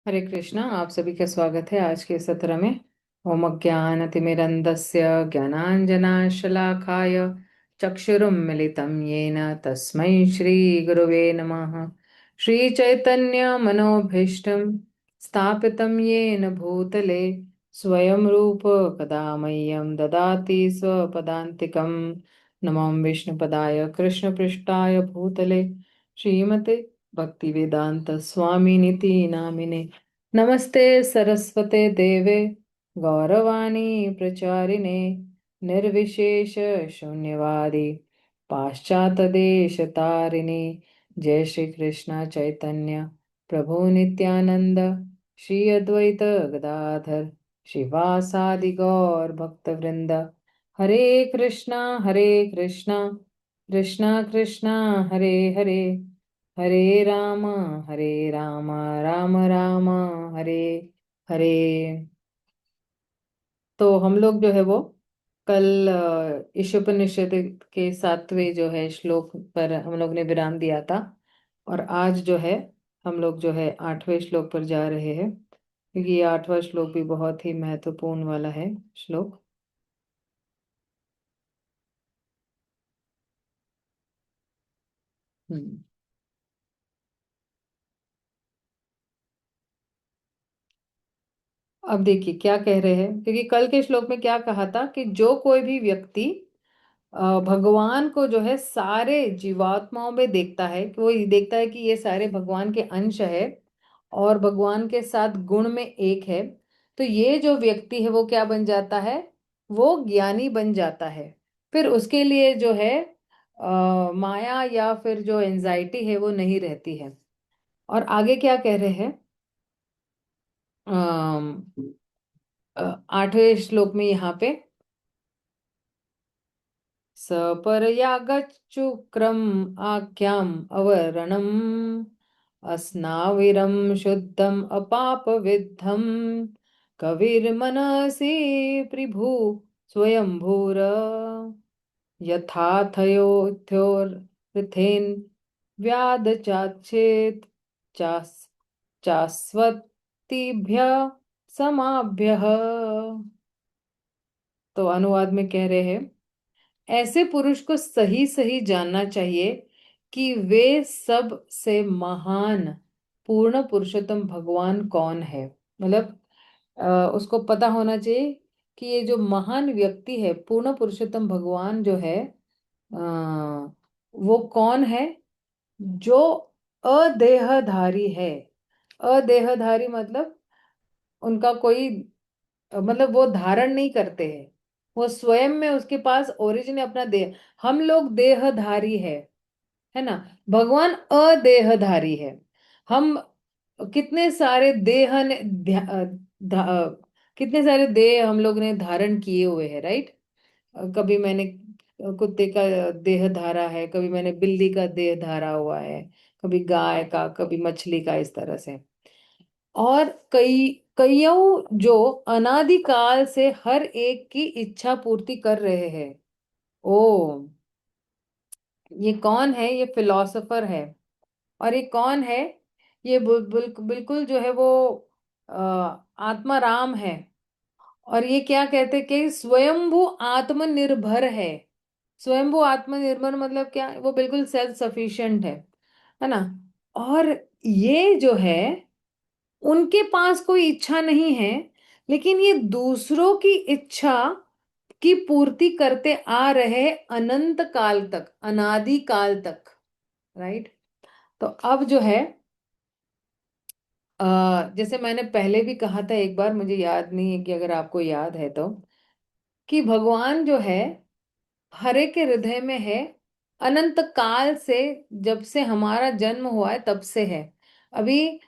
हरे कृष्णा। आप सभी का स्वागत है आज के सत्र में। ओम ज्ञानतिमिरन्धस्य ज्ञानाञ्जनशलाकाय चक्षुरुन्मिलितं येन तस्मै श्रीगुरवे नमः। श्रीचैतन्यमनोभीष्टं स्थापितं येन भूतले स्वयं रूप कदा मह्यं ददाति स्वपदान्तिकं। नमो विष्णुपदाय कृष्णपृष्ठाय भूतले श्रीमते भक्तिवेदांत स्वामिनिति नामिने। नमस्ते सरस्वते देवे गौरवाणी प्रचारिणे निर्विशेष शून्यवादी पाश्चात्य देश तारिणे। जय श्री कृष्ण चैतन्य प्रभु नित्यानंद श्री अद्वैत गदाधर शिवासादि गौर भक्त वृंद। हरे कृष्णा कृष्णा कृष्णा हरे हरे हरे राम हरे राम राम राम हरे हरे। तो हम लोग जो है वो कल ईशोपनिषद के 7वें जो है श्लोक पर हम लोग ने विराम दिया था। और आज जो है हम लोग जो है 8वें श्लोक पर जा रहे हैं, क्योंकि ये 8वां श्लोक भी बहुत ही महत्वपूर्ण वाला है श्लोक। हम्म। अब देखिए क्या कह रहे हैं, क्योंकि कल के श्लोक में क्या कहा था कि जो कोई भी व्यक्ति भगवान को जो है सारे जीवात्माओं में देखता है, कि वो ये देखता है कि ये सारे भगवान के अंश है और भगवान के साथ गुण में एक है, तो ये जो व्यक्ति है वो क्या बन जाता है, वो ज्ञानी बन जाता है। फिर उसके लिए जो है माया या फिर जो एंजाइटी है वो नहीं रहती है। और आगे क्या कह रहे हैं, 8वें श्लोक में यहाँ पे सपर्यागच्छुक्रम आख्याम अवरणम अस्नाविरम शुद्धम अपाप विद्धम कविर्मनसि प्रभु स्वयंभूर यथाथयोथ्योरथेन व्यादचाच्छेद चास चास्वतीभ्य समाभ्यः। तो अनुवाद में कह रहे हैं, ऐसे पुरुष को सही सही जानना चाहिए कि वे सब से महान पूर्ण पुरुषोत्तम भगवान कौन है। मतलब उसको पता होना चाहिए कि ये जो महान व्यक्ति है पूर्ण पुरुषोत्तम भगवान जो है, वो कौन है, जो अदेहधारी है। अदेहधारी मतलब उनका कोई मतलब वो धारण नहीं करते हैं, वो स्वयं में उसके पास ओरिजिन है अपना देह। हम लोग देहधारी है ना। भगवान अदेहधारी है। हम कितने सारे देह ने कितने सारे देह हम लोग ने धारण किए हुए हैं, राइट। कभी मैंने कुत्ते का देह धारा है, कभी मैंने बिल्ली का देह धारा हुआ है, कभी गाय का, कभी मछली का, इस तरह से। और कईयों जो अनादिकाल से हर एक की इच्छा पूर्ति कर रहे हैं। ओ, ये कौन है, ये फिलोसोफर है। और ये कौन है, ये बिल्कुल जो है वो आत्माराम है। और ये क्या कहते हैं कि स्वयंभू आत्मनिर्भर है। स्वयंभू आत्मनिर्भर मतलब क्या, वो बिल्कुल सेल्फ सफिशिएंट है ना। और ये जो है उनके पास कोई इच्छा नहीं है, लेकिन ये दूसरों की इच्छा की पूर्ति करते आ रहे अनंत काल तक, अनादि काल तक, राइट। तो अब जो है जैसे मैंने पहले भी कहा था एक बार, मुझे याद नहीं है कि अगर आपको याद है तो, कि भगवान जो है हर एक के हृदय में है। अनंत काल से, जब से हमारा जन्म हुआ है तब से है। अभी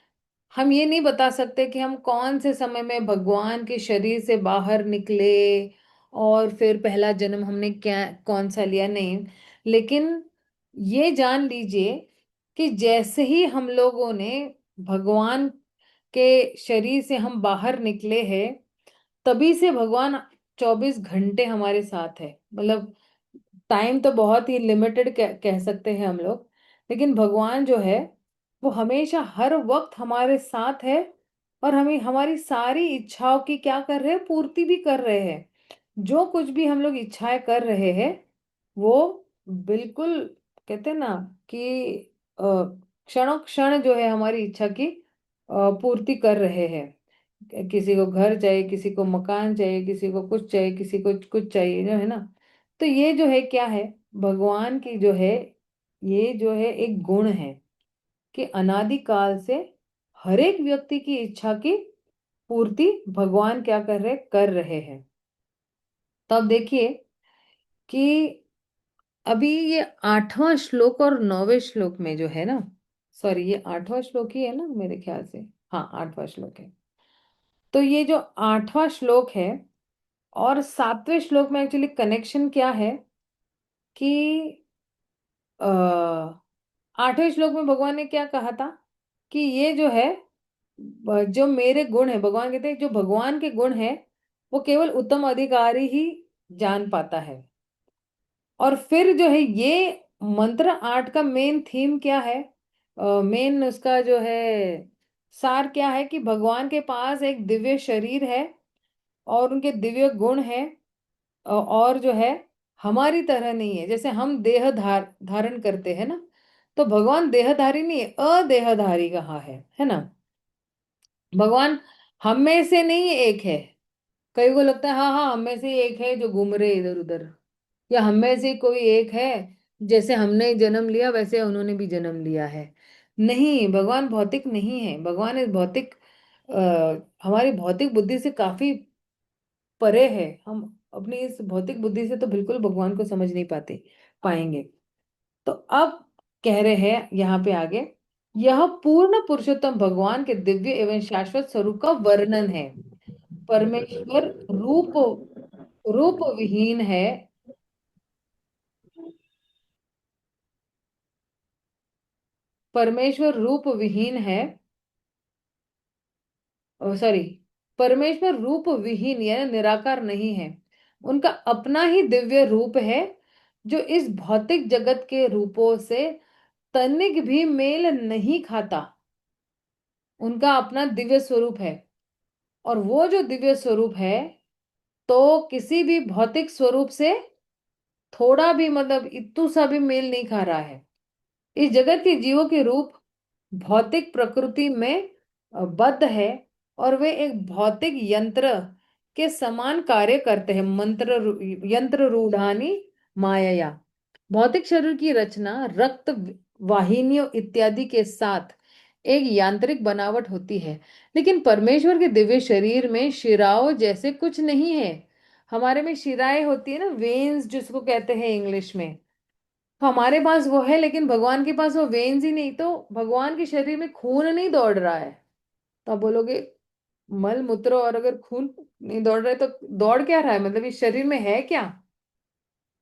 हम ये नहीं बता सकते कि हम कौन से समय में भगवान के शरीर से बाहर निकले और फिर पहला जन्म हमने क्या कौन सा लिया, नहीं। लेकिन ये जान लीजिए कि जैसे ही हम लोगों ने भगवान के शरीर से हम बाहर निकले हैं, तभी से भगवान 24 घंटे हमारे साथ है। मतलब टाइम तो बहुत ही लिमिटेड कह सकते हैं हम लोग, लेकिन भगवान जो है वो हमेशा हर वक्त हमारे साथ है। और हमें हमारी सारी इच्छाओं की क्या कर रहे हैं, पूर्ति भी कर रहे हैं। जो कुछ भी हम लोग इच्छाएं कर रहे हैं वो बिल्कुल, कहते हैं ना कि क्षणों क्षण जो है हमारी इच्छा की पूर्ति कर रहे हैं। किसी को घर चाहिए, किसी को मकान चाहिए, किसी को कुछ चाहिए, किसी को कुछ चाहिए, जो है ना। तो ये जो है क्या है, भगवान की जो है, ये जो है एक गुण है कि अनादिकाल से हर एक व्यक्ति की इच्छा की पूर्ति भगवान क्या कर रहे हैं। तो अब देखिए कि अभी ये 8वां श्लोक और 9वें श्लोक में जो है ना, सॉरी ये 8वां श्लोक ही है ना मेरे ख्याल से, हाँ 8वां श्लोक है। तो ये जो 8वां श्लोक है और 7वें श्लोक में एक्चुअली कनेक्शन क्या है कि 8वें श्लोक में भगवान ने क्या कहा था कि ये जो है जो मेरे गुण है, भगवान कहते हैं जो भगवान के गुण है वो केवल उत्तम अधिकारी ही जान पाता है। और फिर जो है ये मंत्र 8 का मेन थीम क्या है, मेन उसका जो है सार क्या है कि भगवान के पास एक दिव्य शरीर है और उनके दिव्य गुण है। और जो है हमारी तरह नहीं है, जैसे हम देह धारण करते हैं ना, तो भगवान देहधारी नहीं है, अदेहधारी कहा है ना। भगवान हम में से नहीं एक है। कई को लगता है हाँ हाँ हम में से एक है जो घूम रहे इधर उधर, या हम में से कोई एक है, जैसे हमने जन्म लिया वैसे उन्होंने भी जन्म लिया है। नहीं, भगवान भौतिक नहीं है। भगवान इस भौतिक हमारी भौतिक बुद्धि से काफी परे है। हम अपनी इस भौतिक बुद्धि से तो बिल्कुल भगवान को समझ नहीं पाएंगे। तो अब कह रहे हैं यहाँ पे आगे, यह पूर्ण पुरुषोत्तम भगवान के दिव्य एवं शाश्वत स्वरूप का वर्णन है। परमेश्वर रूप रूप विहीन है। परमेश्वर रूप विहीन है, सॉरी, परमेश्वर रूप विहीन यानी निराकार नहीं है। उनका अपना ही दिव्य रूप है जो इस भौतिक जगत के रूपों से तनिक भी मेल नहीं खाता। उनका अपना दिव्य स्वरूप है, और वो जो दिव्य स्वरूप है तो किसी भी भौतिक स्वरूप से थोड़ा भी मतलब इतू सा भी मेल नहीं खा रहा है। इस जगत के जीवों के रूप भौतिक प्रकृति में बद्ध है, और वे एक भौतिक यंत्र के समान कार्य करते हैं। यंत्र रूढ़ानी मायया। भौतिक शरीर की रचना रक्त वाहिनियों इत्यादि के साथ एक यांत्रिक बनावट होती है, लेकिन परमेश्वर के दिव्य शरीर में शिराओं जैसे कुछ नहीं है। हमारे में शिराएं होती है ना, वेन्स जिसको कहते हैं इंग्लिश में, तो हमारे पास वो है, लेकिन भगवान के पास वो वेन्स ही नहीं। तो भगवान के शरीर में खून नहीं दौड़ रहा है। तो आप बोलोगे मल मूत्र और अगर खून नहीं दौड़ रहा है तो दौड़ क्या रहा है, मतलब इस शरीर में है क्या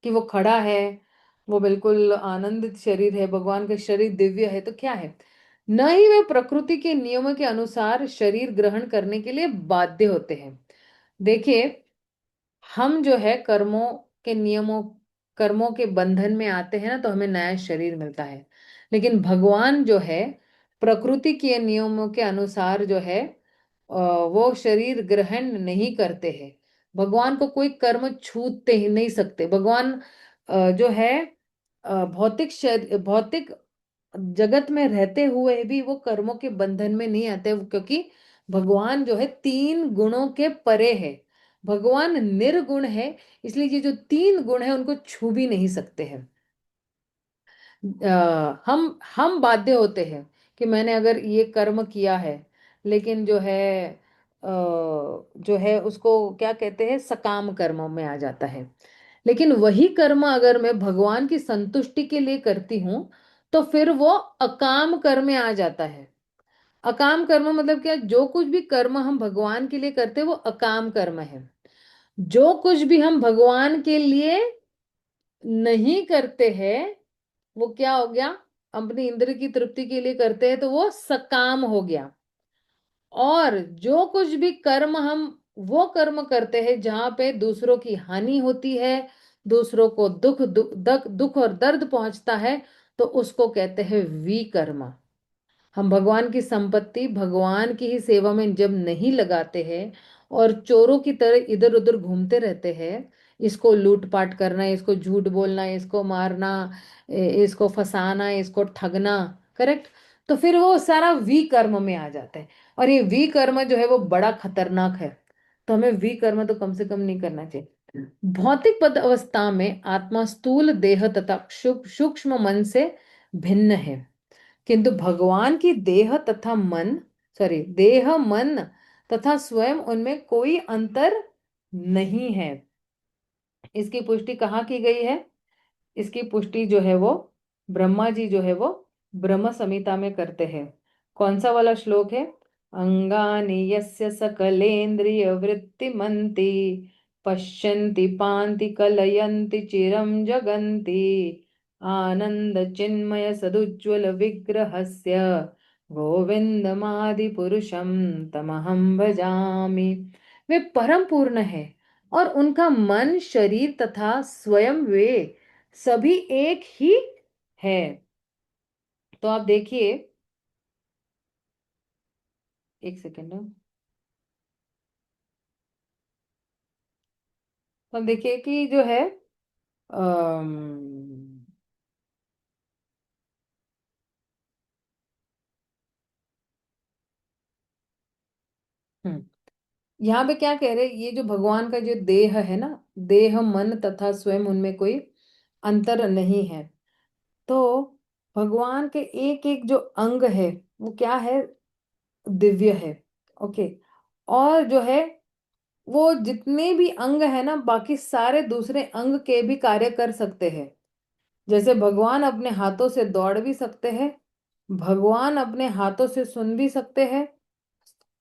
कि वो खड़ा है, वो बिल्कुल आनंदित शरीर है, भगवान का शरीर दिव्य है, तो क्या है। न ही वे प्रकृति के नियमों के अनुसार शरीर ग्रहण करने के लिए बाध्य होते हैं। देखिए, हम जो है कर्मों के बंधन में आते हैं ना, तो हमें नया शरीर मिलता है। लेकिन भगवान जो है प्रकृति के नियमों के अनुसार जो है वो शरीर ग्रहण नहीं करते हैं। भगवान को कोई कर्म छूते ही नहीं सकते। भगवान जो है भौतिक जगत में रहते हुए भी वो कर्मों के बंधन में नहीं आते, क्योंकि भगवान जो है 3 गुणों के परे है। भगवान निर्गुण है, इसलिए ये जो 3 गुण है उनको छू भी नहीं सकते हैं। हम बाध्य होते हैं कि मैंने अगर ये कर्म किया है, लेकिन जो है उसको क्या कहते हैं, सकाम कर्मों में आ जाता है। लेकिन वही कर्म अगर मैं भगवान की संतुष्टि के लिए करती हूँ तो फिर वो अकाम कर्म में आ जाता है। अकाम कर्म मतलब क्या, जो कुछ भी कर्म हम भगवान के लिए करते हैं वो अकाम कर्म है। जो कुछ भी हम भगवान के लिए नहीं करते हैं वो क्या हो गया, अपनी इंद्र की तृप्ति के लिए करते हैं तो वो सकाम हो गया। और जो कुछ भी कर्म हम वो कर्म करते हैं जहां पे दूसरों की हानि होती है, दूसरों को दुख और दर्द पहुंचता है, तो उसको कहते हैं विकर्म। हम भगवान की संपत्ति भगवान की ही सेवा में जब नहीं लगाते हैं और चोरों की तरह इधर उधर घूमते रहते हैं, इसको लूटपाट करना, इसको झूठ बोलना, इसको मारना, इसको फंसाना, इसको ठगना, करेक्ट, तो फिर वो सारा विकर्म में आ जाता है। और ये विकर्म जो है वो बड़ा खतरनाक है। तो हमें विकर्म तो कम से कम नहीं करना चाहिए। भौतिक पद अवस्था में आत्मा स्थूल देह तथा सूक्ष्म मन से भिन्न है, किंतु भगवान की देह तथा मन, सॉरी, देह मन तथा स्वयं उनमें कोई अंतर नहीं है। इसकी पुष्टि कहाँ की गई है? इसकी पुष्टि जो है वो ब्रह्मा जी जो है वो ब्रह्म संहिता में करते हैं। कौन सा वाला श्लोक है? अंगानि यस्य सकलेन्द्रिय वृत्तिमन्ति पश्यन्ति पान्ति कलयन्ति चिरं जगन्ति आनंद चिन्मय सदुज्ज्वल विग्रहस्य गोविंदमादि पुरुषम तमहं भजामि। वे परम पूर्ण है और उनका मन, शरीर तथा स्वयं वे सभी एक ही है। तो आप देखिए, एक सेकेंड, तो आप देखिए कि जो है अम, हम्म, यहाँ पे क्या कह रहे हैं, ये जो भगवान का जो देह है ना, देह मन तथा स्वयं उनमें कोई अंतर नहीं है। तो भगवान के एक एक जो अंग है वो क्या है? दिव्य है। ओके। और जो है वो जितने भी अंग है ना, बाकी सारे दूसरे अंग के भी कार्य कर सकते हैं। जैसे भगवान अपने हाथों से दौड़ भी सकते हैं, भगवान अपने हाथों से सुन भी सकते हैं।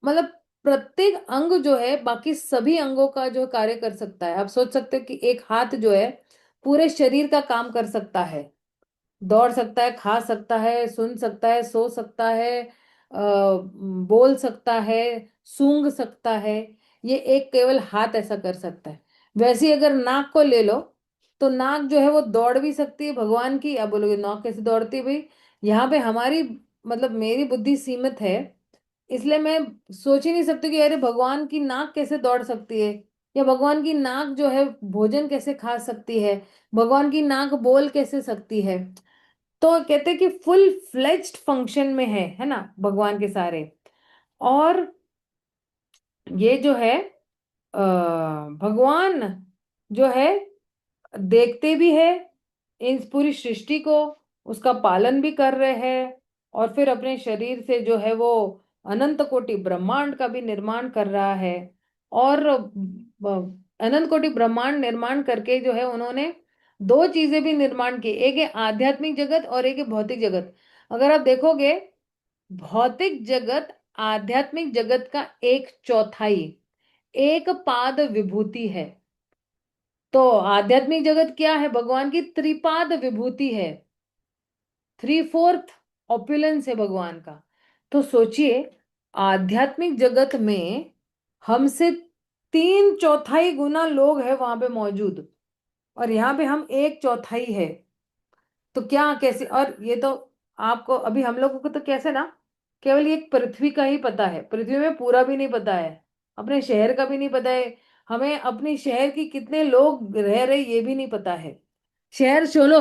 मतलब प्रत्येक अंग जो है बाकी सभी अंगों का जो कार्य कर सकता है। आप सोच सकते हो कि एक हाथ जो है पूरे शरीर का काम कर सकता है, दौड़ सकता है, खा सकता है, सुन सकता है, सो सकता है, बोल सकता है, सूंघ सकता है। ये एक केवल हाथ ऐसा कर सकता है। वैसे ही अगर नाक को ले लो, तो नाक जो है वो दौड़ भी सकती है भगवान की। आप बोलोगे नाक कैसे दौड़ती है भाई? यहाँ पे हमारी, मतलब मेरी बुद्धि सीमित है, इसलिए मैं सोच ही नहीं सकती कि अरे भगवान की नाक कैसे दौड़ सकती है, या भगवान की नाक जो है भोजन कैसे खा सकती है, भगवान की नाक बोल कैसे सकती है। तो कहते हैं कि फुल फ्लेज्ड फंक्शन में है ना भगवान के सारे। और ये जो है भगवान जो है देखते भी है इस पूरी सृष्टि को, उसका पालन भी कर रहे हैं, और फिर अपने शरीर से जो है वो अनंत कोटि ब्रह्मांड का भी निर्माण कर रहा है। और अनंत कोटि ब्रह्मांड निर्माण करके जो है उन्होंने दो चीजें भी निर्माण की, एक है आध्यात्मिक जगत और एक है भौतिक जगत। अगर आप देखोगे, भौतिक जगत आध्यात्मिक जगत का एक चौथाई, एक पाद विभूति है। तो आध्यात्मिक जगत क्या है? भगवान की त्रिपाद विभूति है, थ्री फोर्थ ऑपुलेंस है भगवान का। तो सोचिए, आध्यात्मिक जगत में हमसे तीन चौथाई गुना लोग हैं वहां पे मौजूद, और यहाँ पे हम एक चौथाई है। तो क्या कैसे? और ये तो आपको अभी हम लोगों को तो कैसे ना, केवल ये पृथ्वी का ही पता है, पृथ्वी में पूरा भी नहीं पता है, अपने शहर का भी नहीं पता है, हमें अपनी शहर की कितने लोग रह रहे ये भी नहीं पता है। शहर छोड़ो,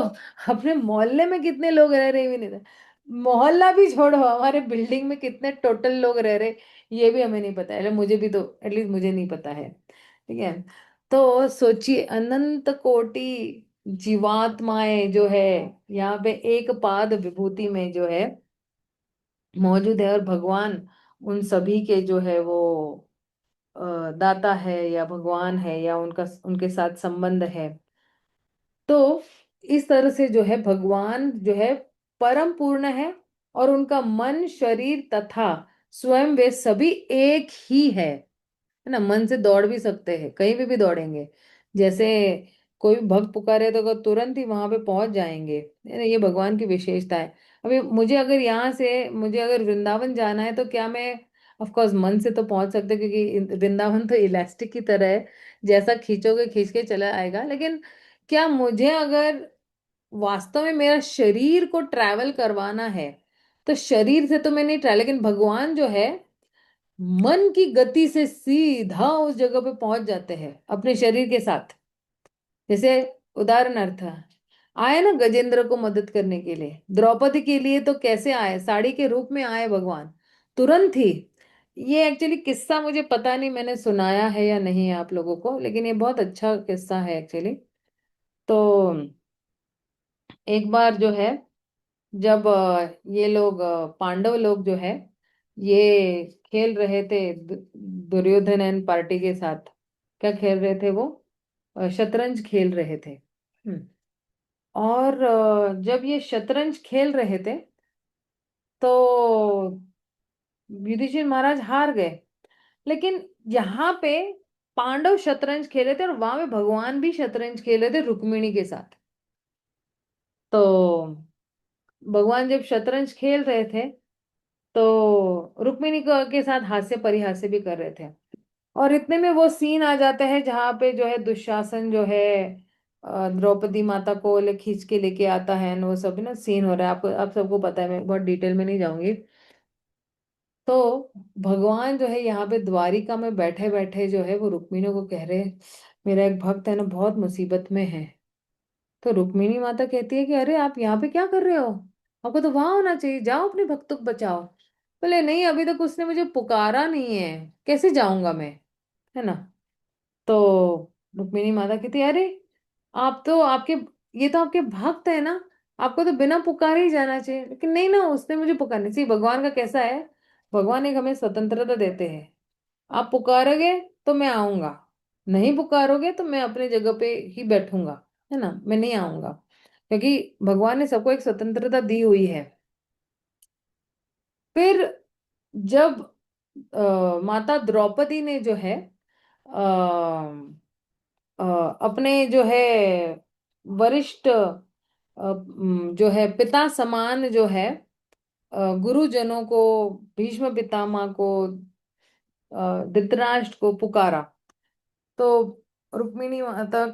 अपने मोहल्ले में कितने लोग रह रहे ये भी नहीं पता। मोहल्ला भी छोड़ो, हमारे बिल्डिंग में कितने टोटल लोग रह रहे ये भी हमें नहीं पता है। मुझे भी तो एटलीस्ट मुझे नहीं पता है, ठीक है। तो सोचिए, अनंत कोटि जीवात्माएं जो है यहाँ पे एक पाद विभूति में जो है मौजूद है, और भगवान उन सभी के जो है वो दाता है, या भगवान है, या उनका उनके साथ संबंध है। तो इस तरह से जो है भगवान जो है परम पूर्ण है, और उनका मन, शरीर तथा स्वयं वे सभी एक ही है ना। मन से दौड़ भी सकते हैं, कहीं भी दौड़ेंगे। जैसे कोई भी भक्त पुकारे तो तुरंत ही वहां पे पहुंच जाएंगे, है ना। ये भगवान की विशेषता है। अभी मुझे अगर यहाँ से मुझे अगर वृंदावन जाना है तो क्या मैं, ऑफ कोर्स मन से तो पहुंच सकते, क्योंकि वृंदावन तो इलास्टिक की तरह है, जैसा खींचोगे खींच के चला आएगा। लेकिन क्या मुझे अगर वास्तव में मेरा शरीर को ट्रैवल करवाना है, तो शरीर से तो मैं नहीं ट्राई, लेकिन भगवान जो है मन की गति से सीधा उस जगह पे पहुंच जाते हैं अपने शरीर के साथ। जैसे उदाहरण अर्थ आए ना गजेंद्र को मदद करने के लिए, द्रौपदी के लिए तो कैसे आए, साड़ी के रूप में आए भगवान तुरंत ही। ये एक्चुअली किस्सा मुझे पता नहीं मैंने सुनाया है या नहीं आप लोगों को, लेकिन ये बहुत अच्छा किस्सा है एक्चुअली। तो एक बार जो है, जब ये लोग पांडव लोग जो है ये खेल रहे थे दुर्योधन एंड पार्टी के साथ। क्या खेल रहे थे वो? शतरंज खेल रहे थे। और जब ये शतरंज खेल रहे थे तो युधिष्ठिर महाराज हार गए। लेकिन यहाँ पे पांडव शतरंज खेले थे और वहां पे भगवान भी शतरंज खेले थे रुक्मिणी के साथ। तो भगवान जब शतरंज खेल रहे थे तो रुक्मिणी के साथ हास्य परिहास्य भी कर रहे थे। और इतने में वो सीन आ जाता है जहाँ पे जो है दुशासन जो है द्रौपदी माता को खींच के लेके आता है, और वो सब ना सीन हो रहा है, आपको आप सबको पता है, मैं बहुत डिटेल में नहीं जाऊंगी। तो भगवान जो है यहाँ पे द्वारिका में बैठे बैठे जो है वो रुक्मिणी को कह रहे, मेरा एक भक्त है ना बहुत मुसीबत में है। तो रुक्मिणी माता कहती है कि अरे आप यहाँ पे क्या कर रहे हो, आपको तो वहां होना चाहिए, जाओ अपने भक्त को बचाओ। बोले नहीं, अभी तक उसने मुझे पुकारा नहीं है, कैसे जाऊंगा मैं, है ना। तो रुक्मिणी माता कहती अरे आप तो आपके ये तो आपके भक्त है ना, आपको तो बिना पुकारे ही जाना चाहिए। लेकिन नहीं ना, उसने मुझे पुकारने से, भगवान का कैसा है, भगवान एक हमें स्वतंत्रता देते हैं। आप पुकारोगे तो मैं आऊंगा, नहीं पुकारोगे तो मैं अपने जगह पे ही बैठूंगा, है ना, मैं नहीं आऊंगा। क्योंकि भगवान ने सबको एक स्वतंत्रता दी हुई है। फिर जब माता द्रौपदी ने जो है अ, अपने जो है वरिष्ठ जो है पिता समान जो है गुरुजनों को, भीष्म पितामह को, धृतराष्ट्र को पुकारा। तो रुक्मिणी माता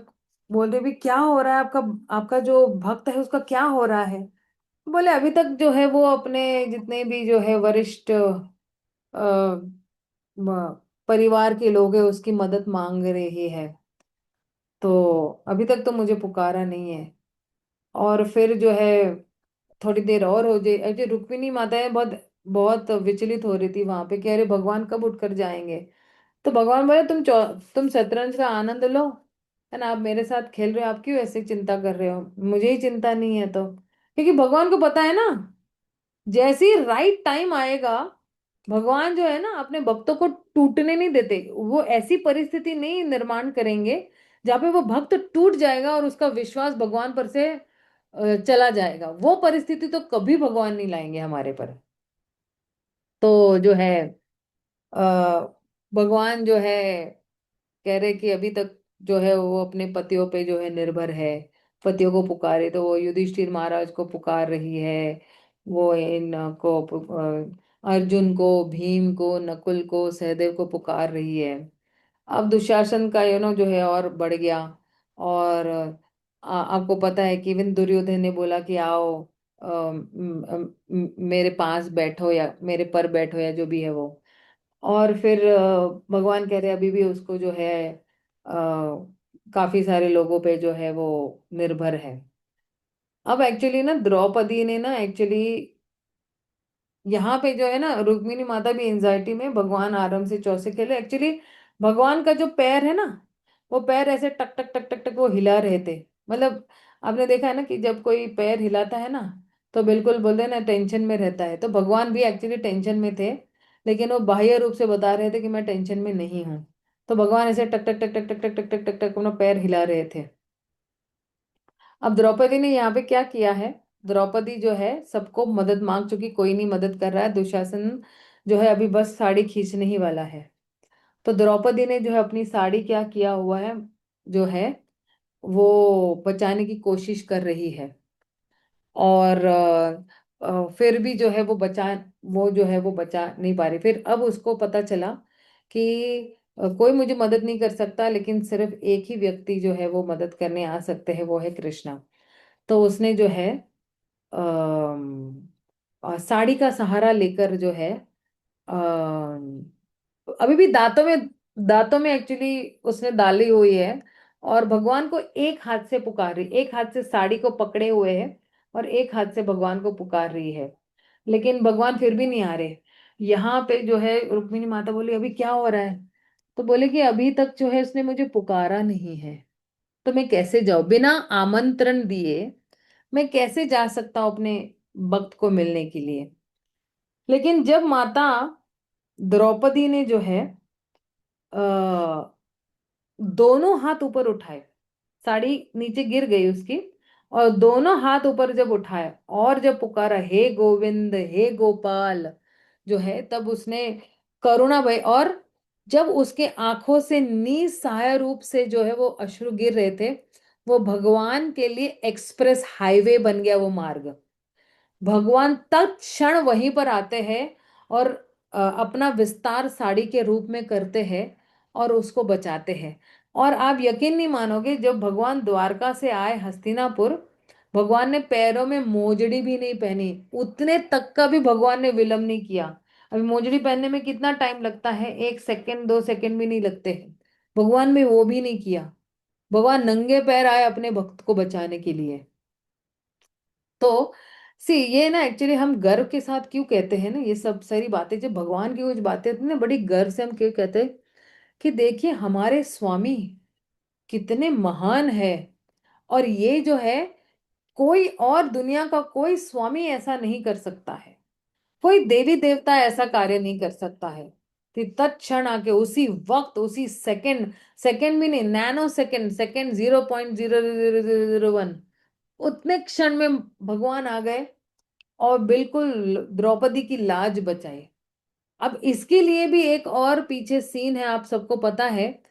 बोलते भी क्या हो रहा है, आपका आपका जो भक्त है उसका क्या हो रहा है। बोले अभी तक जो है वो अपने जितने भी जो है वरिष्ठ परिवार के लोग हैं उसकी मदद मांग रहे हैं, तो अभी तक तो मुझे पुकारा नहीं है। और फिर जो है थोड़ी देर और हो जाए, अजय रुक्मिणी माताएं बहुत बहुत विचलित हो रही थी वहां पे कि अरे भगवान कब उठकर जाएंगे। तो भगवान बोले तुम शतरंज का आनंद लो, है ना, आप मेरे साथ खेल रहे हो, आप क्यों ऐसे चिंता कर रहे हो, मुझे ही चिंता नहीं है। तो क्योंकि भगवान को पता है ना, जैसे ही राइट टाइम आएगा भगवान जो है ना अपने भक्तों को टूटने नहीं देते, वो ऐसी परिस्थिति नहीं निर्माण करेंगे जहाँ पे वो भक्त टूट जाएगा और उसका विश्वास भगवान पर से चला जाएगा। वो परिस्थिति तो कभी भगवान नहीं लाएंगे हमारे पर। तो जो है अ, भगवान जो है कह रहे कि अभी तक जो है वो अपने पतियों पे जो है निर्भर है, पतियों को पुकारे, तो वो युधिष्ठिर महाराज को पुकार रही है, वो इन को अर्जुन को, भीम को, नकुल को, सहदेव को पुकार रही है। अब दुशासन का जो है और बढ़ गया। और आपको पता है कि इवन दुर्योधन ने बोला कि आओ मेरे पास बैठो या मेरे पर बैठो या जो भी है वो। और फिर भगवान कह रहे अभी भी उसको जो है काफी सारे लोगों पे जो है वो निर्भर है। अब एक्चुअली ना द्रौपदी ने ना एक्चुअली यहाँ पे जो है ना रुक्मिणी माता भी एंजाइटी में, भगवान आराम से चौसे खेले एक्चुअली। भगवान का जो पैर है ना, वो पैर ऐसे टक टक टक टक टक वो हिला रहे थे। मतलब आपने देखा है ना कि जब कोई पैर हिलाता है ना तो बिल्कुल बोलते हैं ना टेंशन में रहता है, तो भगवान भी एक्चुअली टेंशन में थे, लेकिन वो बाह्य रूप से बता रहे थे कि मैं टेंशन में नहीं हूँ। तो भगवान ऐसे टक टक टक टक टक टक टक टक टक टक अपना पैर हिला रहे थे। अब द्रौपदी ने यहाँ पे क्या किया है, द्रौपदी जो है सबको मदद मांग चुकी, कोई नहीं मदद कर रहा है, दुशासन जो है अभी बस साड़ी खींचने ही वाला है। तो द्रौपदी ने जो है अपनी साड़ी क्या किया हुआ है, जो है वो बचाने की कोशिश कर रही है। और फिर भी जो है वो जो है वो बचा नहीं पा रही। फिर अब उसको पता चला कि कोई मुझे मदद नहीं कर सकता, लेकिन सिर्फ एक ही व्यक्ति जो है वो मदद करने आ सकते हैं, वो है कृष्णा। तो उसने जो है साड़ी का सहारा लेकर जो है, अभी भी दांतों में एक्चुअली उसने डाली हुई है, और भगवान को एक हाथ से पुकार रही, एक हाथ से साड़ी को पकड़े हुए है और एक हाथ से भगवान को पुकार रही है, लेकिन भगवान फिर भी नहीं आ रहे। यहाँ पे जो है रुक्मिणी माता बोली अभी क्या हो रहा है, तो बोले कि अभी तक जो है उसने मुझे पुकारा नहीं है, तो मैं कैसे जाऊं बिना आमंत्रण दिए, मैं कैसे जा सकता हूं अपने भक्त को मिलने के लिए। लेकिन जब माता द्रौपदी ने जो है दोनों हाथ ऊपर उठाए, साड़ी नीचे गिर गई उसकी, और दोनों हाथ ऊपर जब उठाए और जब पुकारा हे गोविंद हे गोपाल जो है, तब उसने करुणा भई, और जब उसके आंखों से निस्सहाय रूप से जो है वो अश्रु गिर रहे थे, वो भगवान के लिए एक्सप्रेस हाईवे बन गया वो मार्ग। भगवान तत्क्षण वहीं पर आते हैं और अपना विस्तार साड़ी के रूप में करते हैं और उसको बचाते हैं। और आप यकीन नहीं मानोगे, जब भगवान द्वारका से आए हस्तिनापुर, भगवान ने पैरों में मोजड़ी भी नहीं पहनी, उतने तक का भी भगवान ने विलंब नहीं किया। अभी मोजड़ी पहनने में कितना टाइम लगता है, 1 सेकंड 2 सेकंड भी नहीं लगते हैं, भगवान ने वो भी नहीं किया। भगवान नंगे पैर आए अपने भक्त को बचाने के लिए। तो सी ये ना एक्चुअली हम गर्व के साथ क्यों कहते हैं ना, ये सब सारी बातें जब भगवान की कुछ बातें होती है ना, बड़ी गर्व से हम क्यों कहते हैं कि देखिए हमारे स्वामी कितने महान है। और ये जो है, कोई और दुनिया का कोई स्वामी ऐसा नहीं कर सकता है, कोई देवी देवता ऐसा कार्य नहीं कर सकता है कि तत्क्षण आके उसी वक्त उसी सेकंड, सेकंड भी नहीं, नैनो सेकंड, सेकंड 0.0001, उतने क्षण में भगवान आ गए और बिल्कुल द्रौपदी की लाज बचाई। अब इसके लिए भी एक और पीछे सीन है, आप सबको पता है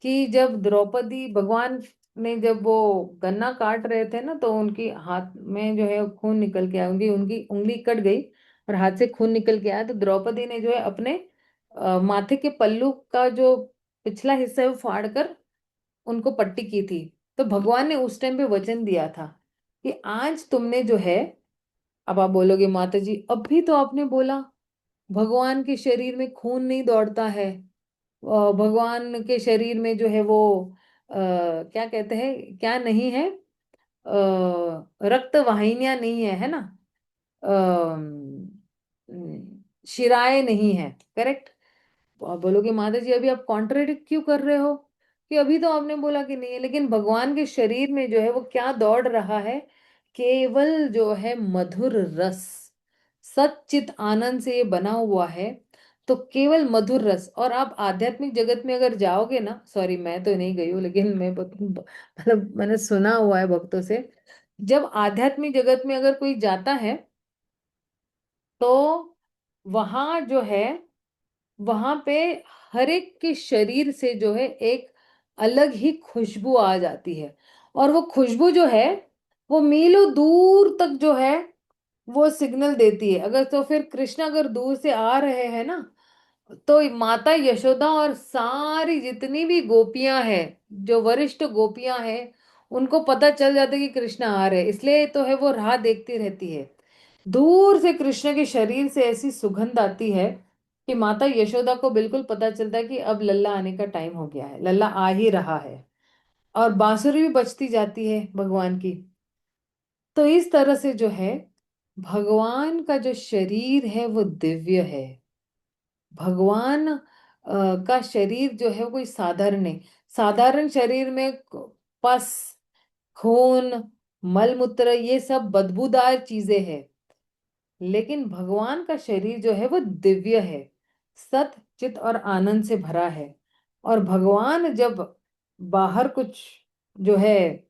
कि जब द्रौपदी भगवान ने जब वो गन्ना काट रहे थे ना, तो उनकी हाथ में जो है खून निकल के आया, उनकी उनकी उंगली कट गई और हाथ से खून निकल के आया, तो द्रौपदी ने जो है अपने माथे के पल्लू का जो पिछला हिस्सा है वो फाड़ कर उनको पट्टी की थी। तो भगवान ने उस टाइम पे वचन दिया था कि आज तुमने जो है, अब आप बोलोगे माता जी अभी तो आपने बोला भगवान के शरीर में खून नहीं दौड़ता है, भगवान के शरीर में जो है वो क्या कहते हैं, क्या नहीं है, रक्त वाहिनियां नहीं है, है ना, शिराएं नहीं है, करेक्ट। तो आप बोलोगे माता जी अभी आप कॉन्ट्रडिक्ट क्यों कर रहे हो, कि अभी तो आपने बोला कि नहीं है, लेकिन भगवान के शरीर में जो है वो क्या दौड़ रहा है, केवल जो है मधुर रस, सच्चित आनंद से ये बना हुआ है। तो केवल मधुर रस, और आप आध्यात्मिक जगत में अगर जाओगे ना, सॉरी मैं तो नहीं गई हूँ लेकिन मैं मतलब मैंने सुना हुआ है भक्तों से, जब आध्यात्मिक जगत में अगर कोई जाता है तो वहां जो है, वहां पे हर एक के शरीर से जो है एक अलग ही खुशबू आ जाती है, और वो खुशबू जो है वो मीलों दूर तक जो है वो सिग्नल देती है। अगर तो फिर कृष्ण अगर दूर से आ रहे हैं ना, तो माता यशोदा और सारी जितनी भी गोपियां हैं, जो वरिष्ठ गोपियां हैं, उनको पता चल जाता है कि कृष्ण आ रहे हैं, इसलिए तो है वो राह देखती रहती है। दूर से कृष्ण के शरीर से ऐसी सुगंध आती है कि माता यशोदा को बिल्कुल पता चलता है कि अब लल्ला आने का टाइम हो गया है, लल्ला आ ही रहा है। और बांसुरी भी बजती जाती है भगवान की। तो इस तरह से जो है भगवान का जो शरीर है वो दिव्य है। भगवान का शरीर जो है वो कोई साधारण नहीं। साधारण शरीर में पस, खून, मल मूत्र ये सब बदबूदार चीजें हैं, लेकिन भगवान का शरीर जो है वो दिव्य है, सत चित और आनंद से भरा है। और भगवान जब बाहर कुछ जो है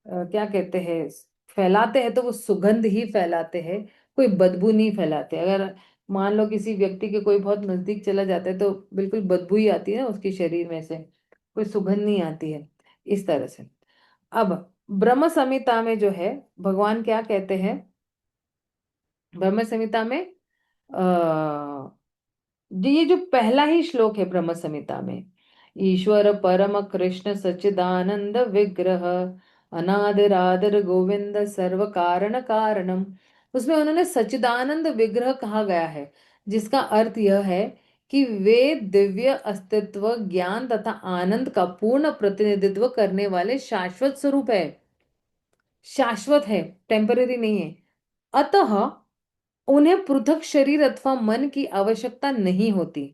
क्या कहते हैं फैलाते हैं, तो वो सुगंध ही फैलाते हैं, कोई बदबू नहीं फैलाते। अगर मान लो किसी व्यक्ति के कोई बहुत नजदीक चला जाता है तो बिल्कुल बदबू ही आती है ना उसके शरीर में से, कोई सुगंध नहीं आती है, इस तरह से। अब ब्रह्म संहिता में जो है भगवान क्या कहते हैं, ब्रह्म संहिता में ये जो पहला ही श्लोक है ब्रह्म संहिता में, ईश्वर परम कृष्ण सच्चिदानंद विग्रह अनादिर आदर गोविंद सर्व कारण कारणम। उसमें उन्होंने सच्चिदानंद विग्रह कहा गया है, जिसका अर्थ यह है कि वे दिव्य अस्तित्व, ज्ञान तथा आनंद का पूर्ण प्रतिनिधित्व करने वाले शाश्वत स्वरूप है। शाश्वत है, टेम्पररी नहीं है। अतः उन्हें पृथक शरीर अथवा मन की आवश्यकता नहीं होती,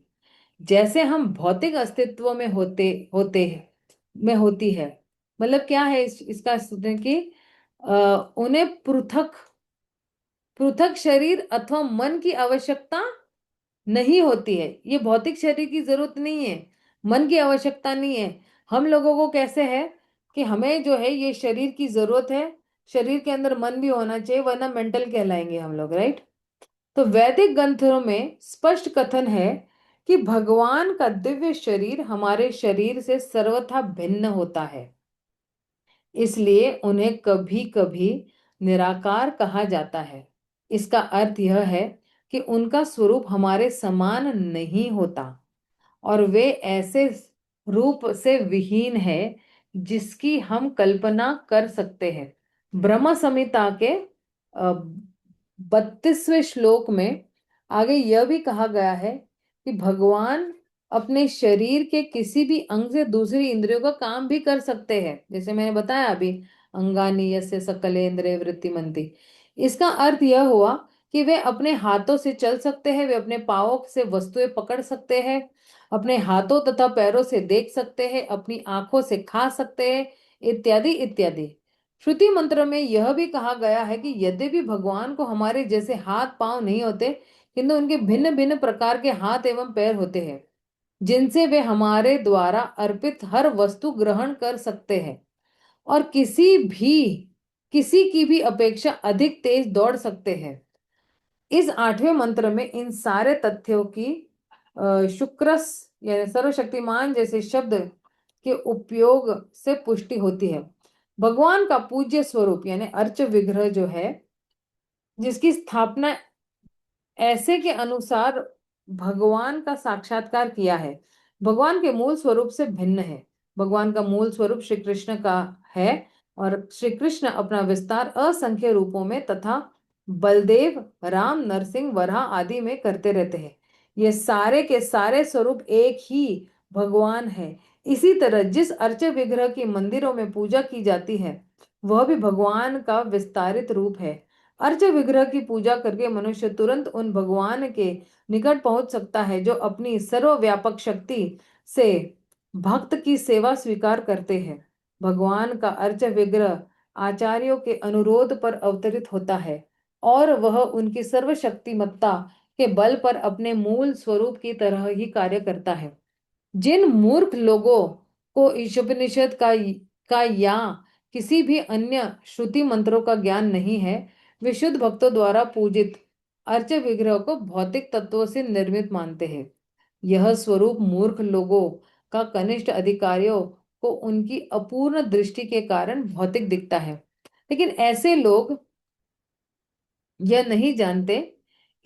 जैसे हम भौतिक अस्तित्व में होते होते हैं में होती है। मतलब क्या है इसका सुनने की, उन्हें पृथक पृथक शरीर अथवा मन की आवश्यकता नहीं होती है। ये भौतिक शरीर की जरूरत नहीं है, मन की आवश्यकता नहीं है। हम लोगों को कैसे है कि हमें जो है ये शरीर की जरूरत है, शरीर के अंदर मन भी होना चाहिए, वरना मेंटल कहलाएंगे हम लोग, राइट। तो वैदिक ग्रंथों में स्पष्ट कथन है कि भगवान का दिव्य शरीर हमारे शरीर से सर्वथा भिन्न होता है, इसलिए उन्हें कभी कभी निराकार कहा जाता है। इसका अर्थ यह है कि उनका स्वरूप हमारे समान नहीं होता और वे ऐसे रूप से विहीन है जिसकी हम कल्पना कर सकते हैं। ब्रह्म संहिता के 32वें श्लोक में आगे यह भी कहा गया है कि भगवान अपने शरीर के किसी भी अंग से दूसरी इंद्रियों का काम भी कर सकते हैं, जैसे मैंने बताया अभी, अंगानी यस्य सकलेंद्रिय वृत्तिमंती। इसका अर्थ यह हुआ कि वे अपने हाथों से चल सकते हैं, वे अपने पांवों से वस्तुएं पकड़ सकते हैं, अपने हाथों तथा पैरों से देख सकते हैं, अपनी आंखों से खा सकते हैं, इत्यादि इत्यादि। श्रुति मंत्र में यह भी कहा गया है कि यद्यपि भगवान को हमारे जैसे हाथ पांव नहीं होते, किंतु उनके भिन्न भिन्न प्रकार के हाथ एवं पैर होते हैं, जिनसे वे हमारे द्वारा अर्पित हर वस्तु ग्रहण कर सकते हैं और किसी की भी अपेक्षा अधिक तेज दौड़ सकते हैं। इस 8वें मंत्र में इन सारे तथ्यों की शुक्रस यानी सर्वशक्तिमान जैसे शब्द के उपयोग से पुष्टि होती है। भगवान का पूज्य स्वरूप यानी अर्च विग्रह जो है, जिसकी स्थापना ऐसे के अनुसार भगवान का साक्षात्कार किया है, भगवान के मूल स्वरूप से भिन्न है। भगवान का मूल स्वरूप श्री कृष्ण का है और श्री कृष्ण अपना विस्तार असंख्य रूपों में तथा बलदेव, राम, नरसिंह, वराह आदि में करते रहते हैं। ये सारे के सारे स्वरूप एक ही भगवान है। इसी तरह जिस अर्च विग्रह की मंदिरों में पूजा की जाती है, वह भी भगवान का विस्तारित रूप है। अर्च विग्रह की पूजा करके मनुष्य तुरंत उन भगवान के निकट पहुंच सकता है जो अपनी सर्वव्यापक शक्ति से भक्त की सेवा स्वीकार करते हैं। भगवान का अर्च विग्रह आचार्यों के अनुरोध पर अवतरित होता है और वह उनकी सर्वशक्तिमत्ता के बल पर अपने मूल स्वरूप की तरह ही कार्य करता है। जिन मूर्ख लोगों को ईशोपनिषद का या किसी भी अन्य श्रुति मंत्रों का ज्ञान नहीं है, वे शुद्ध भक्तों द्वारा पूजित अर्च विग्रह को भौतिक तत्वों से निर्मित मानते हैं। यह स्वरूप मूर्ख लोगों का कनिष्ठ अधिकारियों को उनकी अपूर्ण दृष्टि के कारण भौतिक दिखता है, लेकिन ऐसे लोग यह नहीं जानते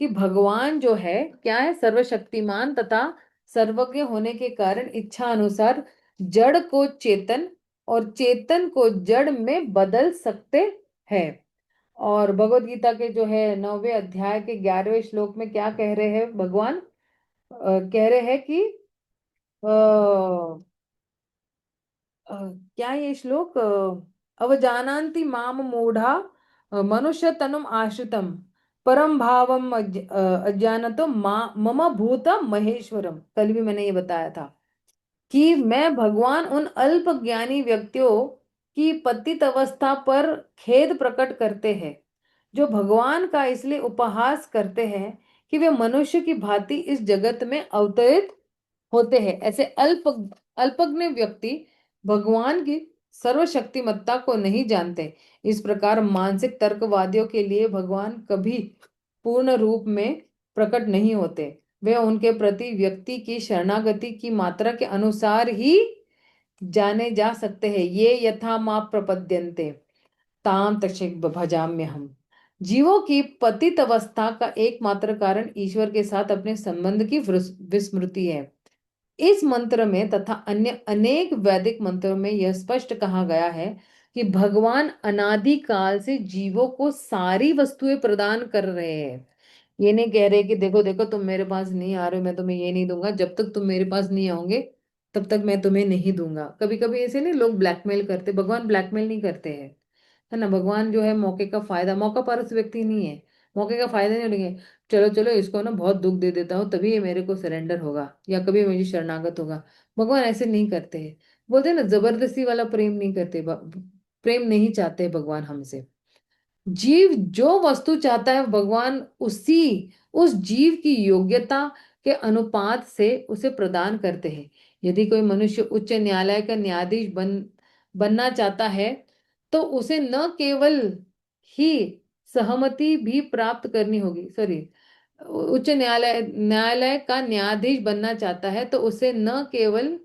कि भगवान जो है क्या है, सर्वशक्तिमान तथा सर्वज्ञ होने के कारण इच्छा अनुसार जड़ को चेतन और चेतन को जड़ में बदल सकते हैं। और भगवत गीता के जो है 9वें अध्याय के 11वें श्लोक में क्या कह रहे हैं भगवान, कह रहे हैं कि क्या ये श्लोक, अवजानान्ति माम मूढ़ा मनुष्य तनुम आश्रितम परम भावम अज्ञानतो मम भूत महेश्वरम। कल भी मैंने ये बताया था कि मैं भगवान उन अल्प ज्ञानी व्यक्तियों की पतित अवस्था पर खेद प्रकट करते हैं जो भगवान का इसलिए उपहास करते हैं कि वे मनुष्य की भांति इस जगत में अवतरित होते हैं। ऐसे अल्पज्ञ व्यक्ति भगवान की सर्वशक्तिमत्ता को नहीं जानते। इस प्रकार मानसिक तर्कवादियों के लिए भगवान कभी पूर्ण रूप में प्रकट नहीं होते। वे उनके प्रति व्यक्ति की शरणागति की मात्रा के अनुसार ही जाने जा सकते हैं। ये यथा माप प्रपद्यन्ते ताम तक्षक भजाम्य हम। जीवों की पतित अवस्था का एकमात्र कारण ईश्वर के साथ अपने संबंध की विस्मृति है। इस मंत्र में तथा अन्य अनेक वैदिक मंत्रों में यह स्पष्ट कहा गया है कि भगवान अनादि काल से जीवों को सारी वस्तुएं प्रदान कर रहे हैं। ये नहीं कह रहे कि देखो देखो तुम मेरे पास नहीं आ रहे हो, मैं तुम्हें ये नहीं दूंगा, जब तक तुम मेरे पास नहीं आओगे तब तक मैं तुम्हें नहीं दूंगा। कभी कभी ऐसे नहीं लोग ब्लैकमेल करते, भगवान ब्लैकमेल नहीं करते हैं, है ना। भगवान जो है मौके का फायदा, मौका परस्त व्यक्ति नहीं है, मौके का फायदा नहीं उठेंगे। चलो चलो इसको ना बहुत दुख दे देता हूँ तभी ये मेरे को सरेंडर होगा या कभी मुझे शरणागत होगा। भगवान ऐसे नहीं करते हैं। बोलते हैं ना जबरदस्ती वाला प्रेम नहीं करते, प्रेम नहीं चाहते भगवान हमसे। जीव जो वस्तु चाहता है भगवान उसी उस जीव की योग्यता के अनुपात से उसे प्रदान करते हैं। यदि कोई मनुष्य उच्च न्यायालय का न्यायाधीश बनना चाहता है तो उसे न केवल ही सहमति भी प्राप्त करनी होगी, सॉरी, उच्च न्यायालय न्यायालय का न्यायाधीश बनना चाहता है तो उसे न केवल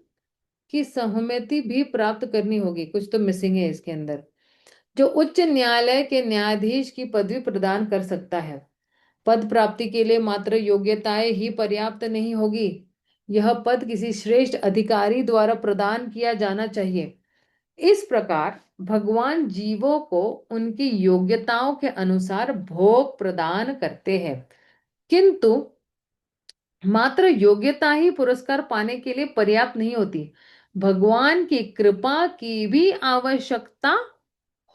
की सहमति भी प्राप्त करनी होगी, कुछ तो मिसिंग है इसके अंदर। जो उच्च न्यायालय के न्यायाधीश की पदवी प्रदान कर सकता है, पद प्राप्ति के लिए मात्र योग्यताएं ही पर्याप्त नहीं होगी, यह पद किसी श्रेष्ठ अधिकारी द्वारा प्रदान किया जाना चाहिए। इस प्रकार भगवान जीवों को उनकी योग्यताओं के अनुसार भोग प्रदान करते हैं, किंतु मात्र योग्यता ही पुरस्कार पाने के लिए पर्याप्त नहीं होती। भगवान की कृपा की भी आवश्यकता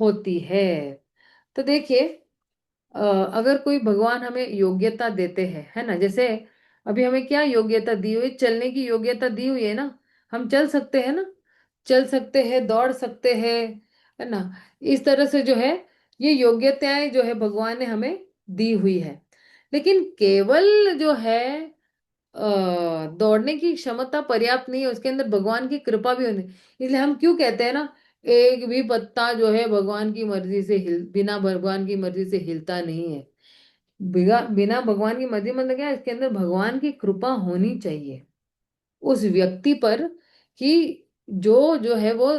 होती है। तो देखिए, अगर कोई भगवान हमें योग्यता देते हैं, है ना, जैसे अभी हमें क्या योग्यता दी हुई, चलने की योग्यता दी हुई है ना, हम चल सकते हैं ना, चल सकते हैं, दौड़ सकते हैं, है ना। इस तरह से जो है ये योग्यताएं जो है भगवान ने हमें दी हुई है। लेकिन केवल जो है दौड़ने की क्षमता पर्याप्त नहीं है, उसके अंदर भगवान की कृपा भी होनी। इसलिए हम क्यों कहते हैं ना, एक भी पत्ता जो है भगवान की मर्जी से बिना भगवान की मर्जी से हिलता नहीं है। बिना बिना भगवान की मर्जी मतलब क्या है? इसके अंदर भगवान की कृपा होनी चाहिए उस व्यक्ति पर, कि जो जो है वो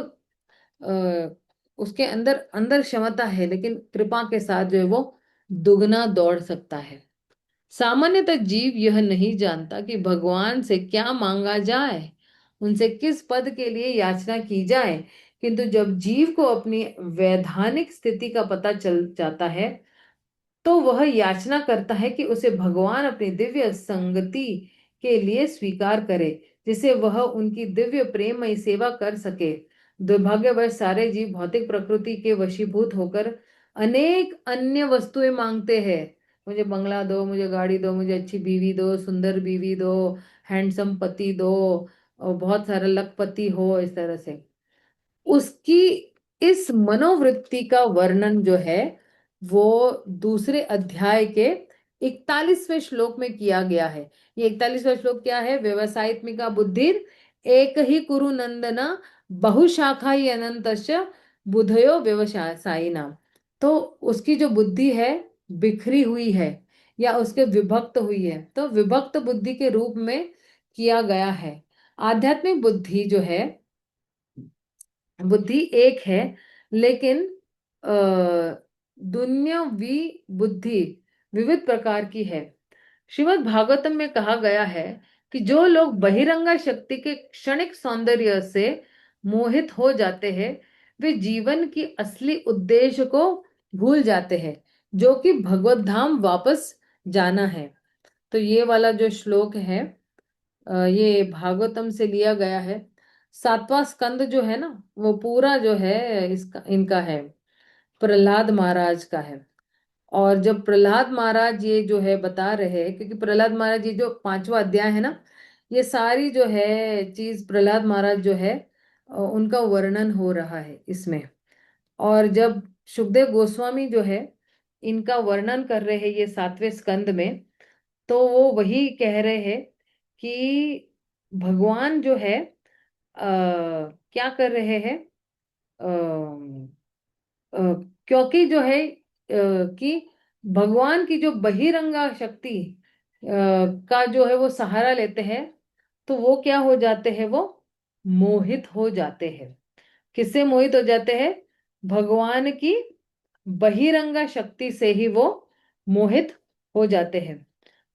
उसके अंदर अंदर क्षमता है लेकिन कृपा के साथ जो है वो दुगना दौड़ सकता है। सामान्यतः जीव यह नहीं जानता कि भगवान से क्या मांगा जाए, उनसे किस पद के लिए याचना की जाए। किंतु जब जीव को अपनी वैधानिक स्थिति का पता चल जाता है तो वह याचना करता है कि उसे भगवान अपनी दिव्य संगति के लिए स्वीकार करे, जिसे वह उनकी दिव्य प्रेममयी सेवा कर सके। दुर्भाग्यवश सारे जीव भौतिक प्रकृति के वशीभूत होकर अनेक अन्य वस्तुएं मांगते हैं। मुझे बंगला दो, मुझे गाड़ी दो, मुझे अच्छी बीवी दो, सुंदर बीवी दो, हैंडसम पति दो, और बहुत सारा लखपति हो, इस तरह से उसकी इस मनोवृत्ति का वर्णन जो है वो दूसरे अध्याय के 41वें श्लोक में किया गया है। ये 41वां श्लोक क्या है? व्यवसायत्मिका बुद्धिर एक ही कुरु नंदना बहुशाखा ही अनंतश्च बुधयो व्यवसायी नाम। तो उसकी जो बुद्धि है बिखरी हुई है या उसके विभक्त हुई है, तो विभक्त बुद्धि के रूप में किया गया है। आध्यात्मिक बुद्धि जो है, बुद्धि एक है, लेकिन आ, दुन्यवी बुद्धि विविध प्रकार की है। श्रीमद् भागवतम में कहा गया है कि जो लोग बहिरंगा शक्ति के क्षणिक सौंदर्य से मोहित हो जाते हैं वे जीवन की असली उद्देश्य को भूल जाते हैं, जो कि भगवत धाम वापस जाना है। तो ये वाला जो श्लोक है ये भागवतम से लिया गया है। 7वां स्कंद जो है ना वो पूरा जो है इसका इनका है, प्रहलाद महाराज का है। और जब प्रहलाद महाराज ये जो है बता रहे हैं, क्योंकि प्रहलाद महाराज ये जो 5वां अध्याय है ना, ये सारी जो है चीज प्रहलाद महाराज जो है उनका वर्णन हो रहा है इसमें। और जब सुखदेव गोस्वामी जो है इनका वर्णन कर रहे हैं ये 7वें स्कंद में, तो वो वही कह रहे हैं कि भगवान जो है क्या कर रहे हैं, अ, क्योंकि जो है कि भगवान की जो बहिरंगा शक्ति का जो है वो सहारा लेते हैं तो वो क्या हो जाते हैं, वो मोहित हो जाते हैं। किससे मोहित हो जाते हैं? भगवान की बहिरंगा शक्ति से ही वो मोहित हो जाते हैं।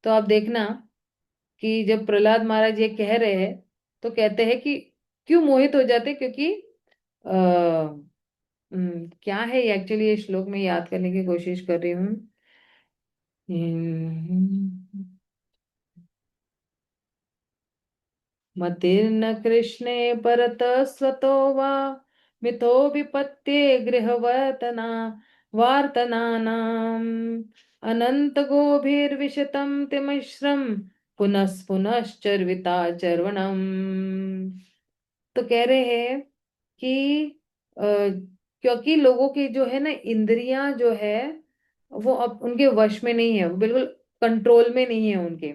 तो आप देखना कि जब प्रहलाद महाराज ये कह रहे हैं तो कहते हैं कि क्यों मोहित हो जाते, क्योंकि क्या है एक्चुअली ये श्लोक में याद करने की कोशिश कर रही हूँ। हम्म, मतिर्न कृष्णे परतः स्वतो वा मितो विपत्ये गृहवर्तना वार्तनानाम् अनंत गोभिर्विशतं तिमिश्रम पुनः पुनश्चर्विता चर्वणम। तो कह रहे हैं कि क्योंकि लोगों की जो है ना इंद्रियां जो है वो अब उनके वश में नहीं है, वो बिल्कुल कंट्रोल में नहीं है उनके।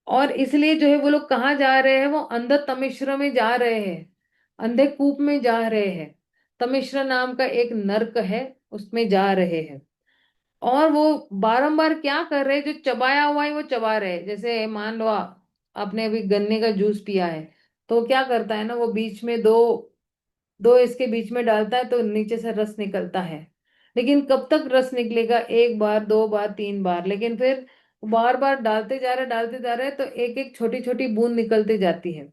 और इसलिए जो है वो लोग कहाँ जा रहे हैं, वो अंध तमिश्र में जा रहे हैं, अंधे कूप में जा रहे हैं। तमिश्र नाम का एक नर्क है, उसमें जा रहे हैं। और वो बारंबार क्या कर रहे हैं, जो चबाया हुआ है वो चबा रहे हैं। जैसे मान लो आपने अभी गन्ने का जूस पिया है, तो क्या करता है ना, वो बीच में दो दो इसके बीच में डालता है तो नीचे से रस निकलता है। लेकिन कब तक रस निकलेगा, एक बार, दो बार, तीन बार, लेकिन फिर बार बार डालते जा रहे तो एक एक छोटी छोटी बूंद निकलती जाती है।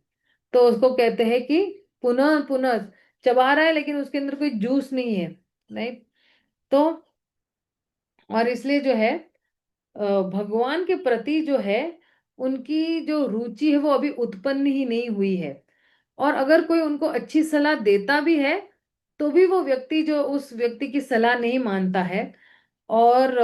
तो उसको कहते हैं कि पुनः पुनः चबा रहा है, लेकिन उसके अंदर कोई जूस नहीं है। नहीं। तो और इसलिए जो है भगवान के प्रति जो है उनकी जो रुचि है वो अभी उत्पन्न ही नहीं हुई है। और अगर कोई उनको अच्छी सलाह देता भी है तो भी वो व्यक्ति जो उस व्यक्ति की सलाह नहीं मानता है। और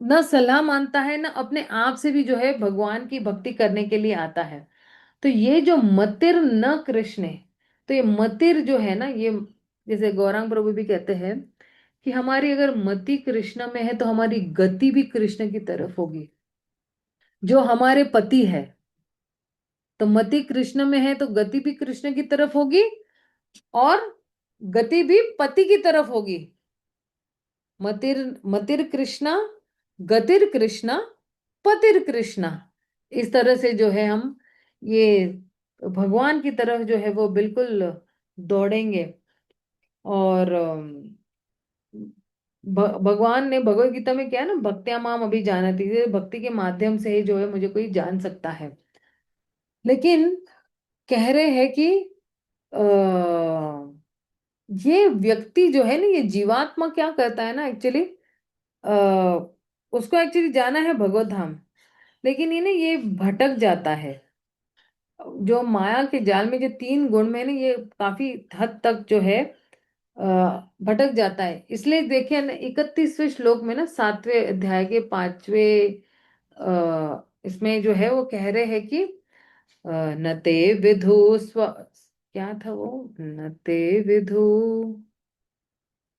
न सलाह मानता है, न अपने आप से भी जो है भगवान की भक्ति करने के लिए आता है। तो ये जो मतिर न कृष्ण है, तो ये मतिर जो है ना, ये जैसे गौरांग प्रभु भी कहते हैं कि हमारी अगर मति कृष्ण में है तो हमारी गति भी कृष्ण की तरफ होगी। जो हमारे पति है, तो मति कृष्ण में है तो गति भी कृष्ण की तरफ होगी, और गति भी पति की तरफ होगी। मतिर मतिर कृष्णा, गतिर कृष्णा, पतिर कृष्णा। इस तरह से जो है हम ये भगवान की तरफ जो है वो बिल्कुल दौड़ेंगे। और भगवान ने भगवत गीता में क्या है ना, भक्त्या माम अभी जानती थी, भक्ति के माध्यम से ही जो है मुझे कोई जान सकता है। लेकिन कह रहे हैं कि आ, ये व्यक्ति जो है ना, ये जीवात्मा क्या करता है ना एक्चुअली, उसको एक्चुअली जाना है भगवत धाम, लेकिन ये ना ये भटक जाता है। जो माया के जाल में जो तीन गुण में ना, ये काफी हद तक जो है अ, भटक जाता है। इसलिए देखिए ना 31वें श्लोक में ना, 7वें अध्याय के 5वें इसमें जो है वो कह रहे हैं कि न ते विधु स्व, क्या था वो, न ते विधु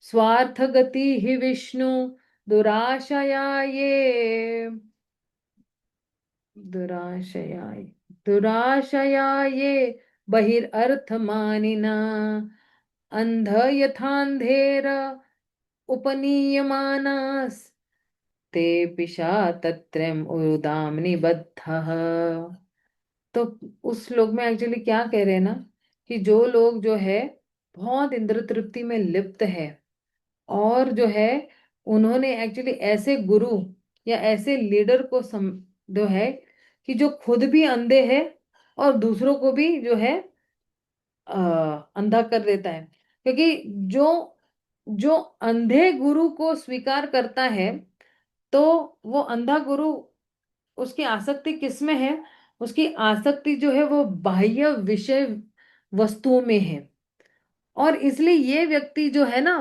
स्वार्थ गति ही विष्णु दुराशया ये, दुराशया दुराशया ये बहिर्थ मानिना अंध यथांधेर उपनीयमानास् ते पिशा तत्रम उरुदाम निबद्धः। तो उस श्लोक में एक्चुअली क्या कह रहे हैं ना, कि जो लोग जो है बहुत इंद्र तृप्ति में लिप्त है, और जो है उन्होंने एक्चुअली ऐसे गुरु या ऐसे लीडर को जो है कि जो खुद भी अंधे हैं और दूसरों को भी जो है अंधा कर देता है। क्योंकि जो जो अंधे गुरु को स्वीकार करता है, तो वो अंधा गुरु, उसकी आसक्ति किस में है, उसकी आसक्ति जो है वो बाह्य विषय वस्तुओं में है। और इसलिए ये व्यक्ति जो है ना,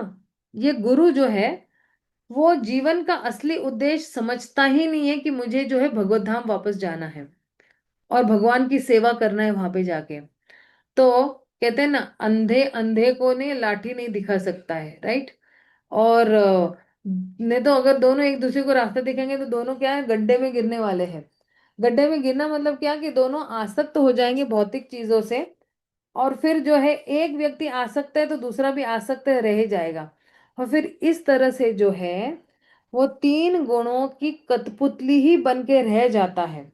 ये गुरु जो है, वो जीवन का असली उद्देश्य समझता ही नहीं है कि मुझे जो है भगवत धाम वापस जाना है और भगवान की सेवा करना है वहां पे जाके। तो कहते हैं ना, अंधे अंधे को ने लाठी नहीं दिखा सकता है, राइट। और नहीं तो अगर दोनों एक दूसरे को रास्ता दिखाएंगे तो दोनों क्या है, गड्ढे में गिरने वाले हैं। गड्ढे में गिरना मतलब क्या, कि दोनों आसक्त हो जाएंगे भौतिक चीजों से। और फिर जो है एक व्यक्ति आसक्त है तो दूसरा भी आसक्त रह ही जाएगा। और फिर इस तरह से जो है वो तीन गुणों की कठपुतली ही बन के रह जाता है।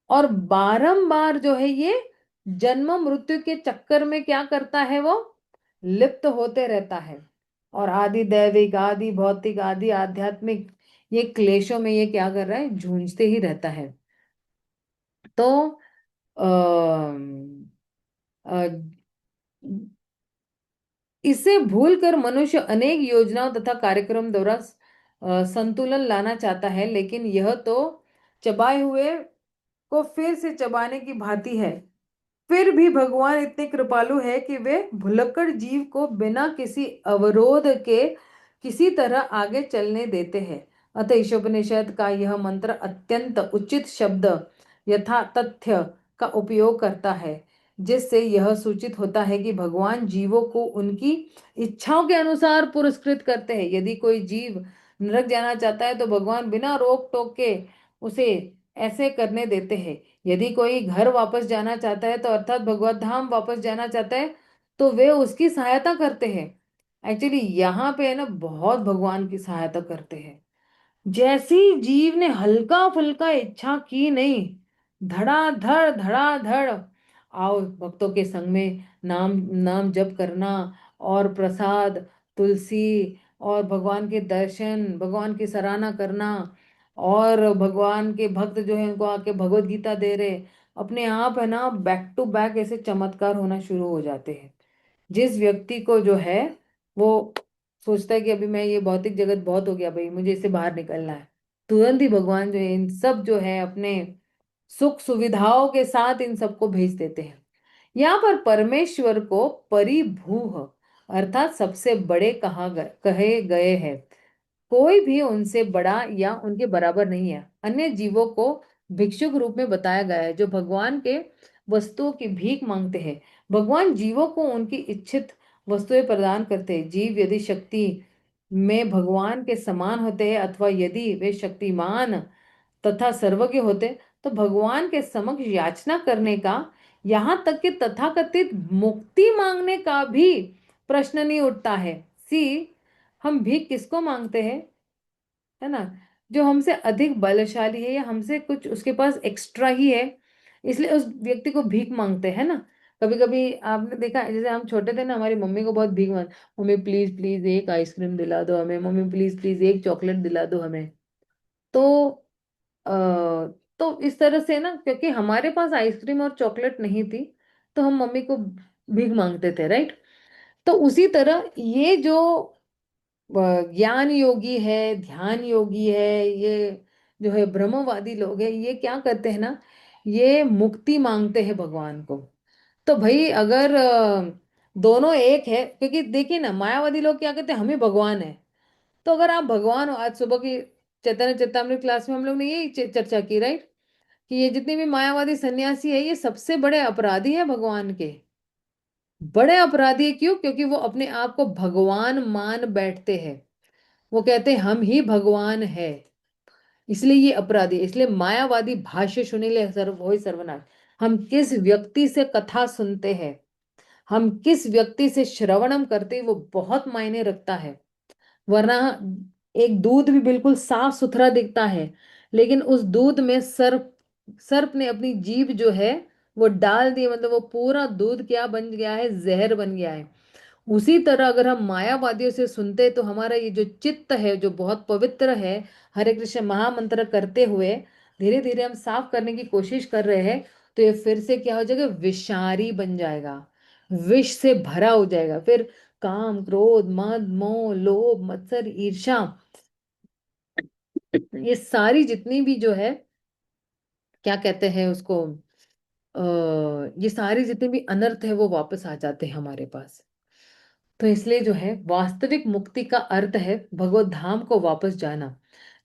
और बारंबार जो है ये जन्म मृत्यु के चक्कर में क्या करता है, वो लिप्त होते रहता है। और आदि दैविक, आदि भौतिक, आदि आध्यात्मिक, ये क्लेशों में ये क्या कर रहा है, जूझते ही रहता है। तो अ, इसे भूलकर मनुष्य अनेक योजनाओं तथा कार्यक्रम द्वारा संतुलन लाना चाहता है, लेकिन यह तो चबाए हुए को फिर से चबाने की भांति है। फिर भी भगवान इतने कृपालु है कि वे भुलक्कड़ जीव को बिना किसी अवरोध के किसी तरह आगे चलने देते हैं। अतः ईशोपनिषद का यह मंत्र अत्यंत उचित शब्द यथा तथ्य का उपयोग करता है, जिससे यह सूचित होता है कि भगवान जीवों को उनकी इच्छाओं के अनुसार पुरस्कृत करते हैं। यदि कोई जीव नरक जाना चाहता है तो भगवान बिना रोक टोक के उसे ऐसे करने देते हैं। यदि कोई घर वापस जाना चाहता है तो अर्थात भगवत धाम वापस जाना चाहता है तो वे उसकी सहायता करते हैं। एक्चुअली यहाँ पे है ना, बहुत भगवान की सहायता करते हैं। जैसी जीव ने हल्का फुल्का इच्छा की नहीं, धड़ाधड़ धड़ाधड़ आओ भक्तों के संग में नाम नाम जप करना, और प्रसाद, तुलसी, और भगवान के दर्शन, भगवान की सराहना करना, और भगवान के भक्त जो है उनको आके भगवत गीता दे रहे, अपने आप है ना बैक टू बैक ऐसे चमत्कार होना शुरू हो जाते हैं। जिस व्यक्ति को जो है वो सोचता है कि अभी मैं ये भौतिक जगत बहुत हो गया भाई, मुझे इससे बाहर निकलना है, तुरंत ही भगवान जो है इन सब जो है अपने सुख सुविधाओं के साथ इन सबको भेज देते हैं। यहाँ पर परमेश्वर को परिभूह अर्थात सबसे बड़े कहे गए हैं। कोई भी उनसे बड़ा या उनके बराबर नहीं है। अन्य जीवों को भिक्षुक रूप में बताया गया है जो भगवान के वस्तुओं की भीख मांगते हैं। भगवान जीवों को उनकी इच्छित वस्तुएं प्रदान करते हैं। जीव यदि शक्ति में भगवान के समान होते हैं अथवा यदि वे शक्तिमान तथा सर्वज्ञ होते तो भगवान के समक्ष याचना करने का, यहाँ तक कि तथाकथित मुक्ति मांगने का भी प्रश्न नहीं उठता है। सी, हम भीख किसको मांगते हैं, है ना, जो हमसे अधिक बलशाली है या हमसे कुछ उसके पास एक्स्ट्रा ही है, इसलिए उस व्यक्ति को भीख मांगते हैं ना। कभी कभी आपने देखा है, जैसे हम छोटे थे ना, हमारी मम्मी को बहुत भीख मांग, मम्मी प्लीज प्लीज एक आइसक्रीम दिला दो हमें, मम्मी प्लीज प्लीज एक चॉकलेट दिला दो हमें। तो अ, तो इस तरह से ना, क्योंकि हमारे पास आइसक्रीम और चॉकलेट नहीं थी तो हम मम्मी को भीख मांगते थे, राइट। तो उसी तरह ये जो ज्ञान योगी है, ध्यान योगी है, ये जो है ब्रह्मवादी लोग हैं, ये क्या करते हैं ना, ये मुक्ति मांगते हैं भगवान को। तो भाई अगर दोनों एक है, क्योंकि देखिए ना मायावादी लोग क्या कहते हैं, हम ही भगवान है। तो अगर आप भगवान हो, आज सुबह की चैतन्य चेतावनी क्लास में हम लोग ने यही चर्चा की, राइट, कि ये जितने भी मायावादी सन्यासी है ये सबसे बड़े अपराधी है भगवान के। बड़े अपराधी है, क्यों? क्योंकि वो अपने आप को भगवान मान बैठते हैं। वो कहते हैं हम ही भगवान है, इसलिए ये अपराधी है। इसलिए मायावादी भाष्य सुनिले सर्व होय सर्वनाश। हम किस व्यक्ति से कथा सुनते हैं, हम किस व्यक्ति से श्रवणम करते हैं, वो बहुत मायने रखता है। वरना एक दूध भी बिल्कुल साफ सुथरा दिखता है, लेकिन उस दूध में सर्प सर्प ने अपनी जीभ जो है वो डाल दी, मतलब वो पूरा दूध क्या बन गया है, जहर बन गया है। उसी तरह अगर हम मायावादियों से सुनते तो हमारा ये जो चित्त है जो बहुत पवित्र है, हरे कृष्ण महामंत्र करते हुए धीरे धीरे हम साफ करने की कोशिश कर रहे हैं, तो ये फिर से क्या हो जाएगा, विषारी बन जाएगा, विष से भरा हो जाएगा। फिर काम, क्रोध, मद, मोह, लोभ, मत्सर, ईर्ष्या, ये सारी जितनी भी जो है, क्या कहते हैं उसको, ये सारी जितनी भी अनर्थ है वो वापस आ जाते हैं हमारे पास। तो इसलिए जो है वास्तविक मुक्ति का अर्थ है भगवत धाम को वापस जाना।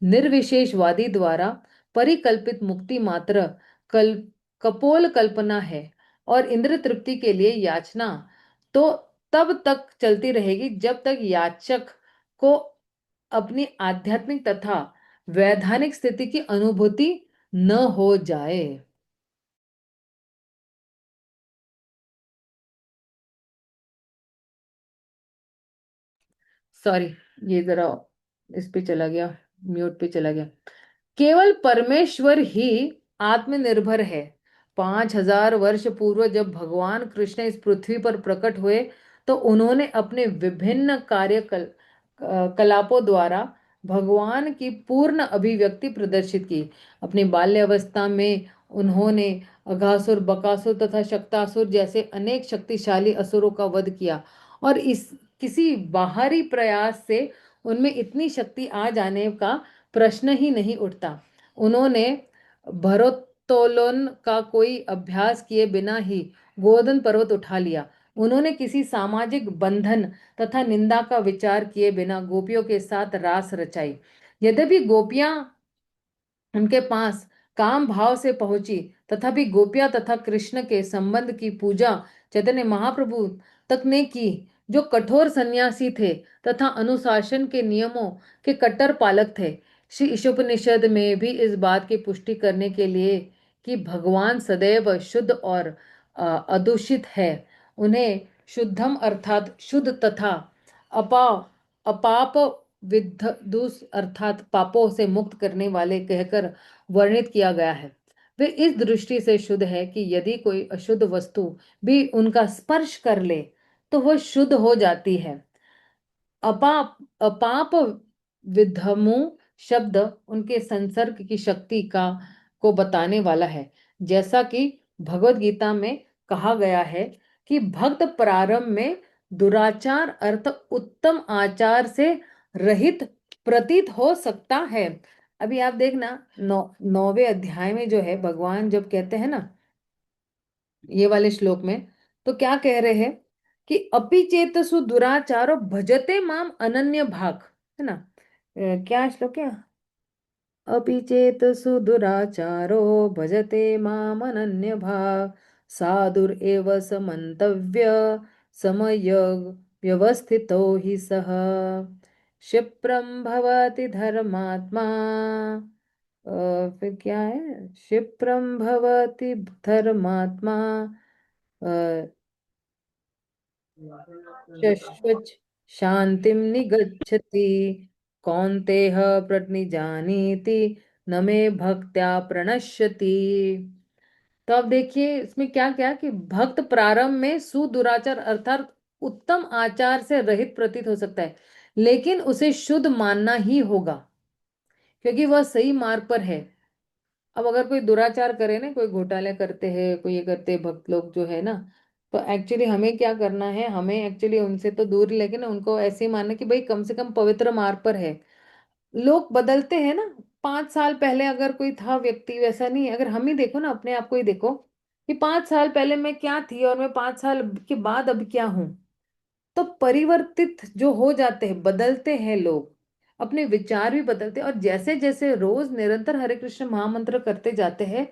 निर्विशेषवादी द्वारा परिकल्पित मुक्ति मात्र कल कपोल कल्पना है, और इंद्र तृप्ति के लिए याचना तो तब तक चलती रहेगी जब तक याचक को अपनी आध्यात्मिक तथा वैधानिक स्थिति की अनुभूति न हो जाए। सॉरी, ये जरा इस पे चला गया, म्यूट पे चला गया। केवल परमेश्वर ही आत्मनिर्भर है। 5,000 वर्ष पूर्व जब भगवान कृष्ण इस पृथ्वी पर प्रकट हुए तो उन्होंने अपने विभिन्न कलापों द्वारा भगवान की पूर्ण अभिव्यक्ति प्रदर्शित की। अपनी बाल्यावस्था में उन्होंने अघासुर, बकासुर तथा शक्तासुर जैसे अनेक शक्तिशाली असुरों का वध किया, और इस किसी बाहरी प्रयास से उनमें इतनी शक्ति आ जाने का प्रश्न ही नहीं उठता। उन्होंने भरोत्तोलन का कोई अभ्यास किए बिना ही गोवर्धन पर्वत उठा लिया। उन्होंने किसी सामाजिक बंधन तथा निंदा का विचार किए बिना गोपियों के साथ रास रचाई। यद्यपि गोपियां उनके पास काम भाव से पहुंची, तथापि गोपियां तथा कृष्ण के संबंध की पूजा चैतन्य महाप्रभु तक ने की, जो कठोर सन्यासी थे तथा अनुशासन के नियमों के कट्टर पालक थे। श्री ईशोपनिषद में भी इस बात की पुष्टि करने के लिए कि भगवान सदैव शुद्ध और अदूषित है, उन्हें शुद्धम अर्थात शुद्ध तथा अपा अपाप विद्धुष अर्थात पापों से मुक्त करने वाले कहकर वर्णित किया गया है। वे इस दृष्टि से शुद्ध है कि यदि कोई अशुद्ध वस्तु भी उनका स्पर्श कर ले तो वह शुद्ध हो जाती है। अपाप अपाप विधमु शब्द उनके संसर्ग की शक्ति का को बताने वाला है। जैसा कि भगवत गीता में कहा गया है कि भक्त प्रारंभ में दुराचार अर्थ उत्तम आचार से रहित प्रतीत हो सकता है। अभी आप देखना 9वें अध्याय में जो है भगवान जब कहते हैं ना ये वाले श्लोक में, तो क्या कह रहे हैं कि अपि चेतसु दुराचारो भजते माम अनन्य भाग, है ना। क्या श्लोक है? अपि चेतसु दुराचारो भजते माम अनन्य भाग साधुरेव समन्तव्य समय व्यवस्थितो हि सः क्षिप्रं भवति धर्मात्मा। फिर क्या है? क्षिप्रं भवति धर्मात्मा शश्वत् शांतिं निगच्छति कौन्तेय प्रणिजानीति न मे भक्त्या प्रणश्यति। तो अब देखिए इसमें क्या क्या कि भक्त प्रारंभ में सुदुराचार अर्थात उत्तम आचार से रहित प्रतीत हो सकता है, लेकिन उसे शुद्ध मानना ही होगा क्योंकि वह सही मार्ग पर है। अब अगर कोई दुराचार करे ना, कोई घोटाले करते हैं, कोई ये करते हैं भक्त लोग जो है ना, तो एक्चुअली हमें क्या करना है, हमें एक्चुअली उनसे तो दूर ही, लेकिन उनको ऐसे ही मानना कि भाई कम से कम पवित्र मार्ग पर है। लोग बदलते हैं ना। 5 साल पहले अगर कोई था व्यक्ति वैसा नहीं है। अगर हम ही देखो ना, अपने आप को ही देखो कि 5 साल पहले मैं क्या थी और मैं 5 साल के बाद अब क्या हूं। तो परिवर्तित जो हो जाते हैं, बदलते हैं लोग, अपने विचार भी बदलते हैं, और जैसे जैसे रोज निरंतर हरे कृष्ण महामंत्र करते जाते हैं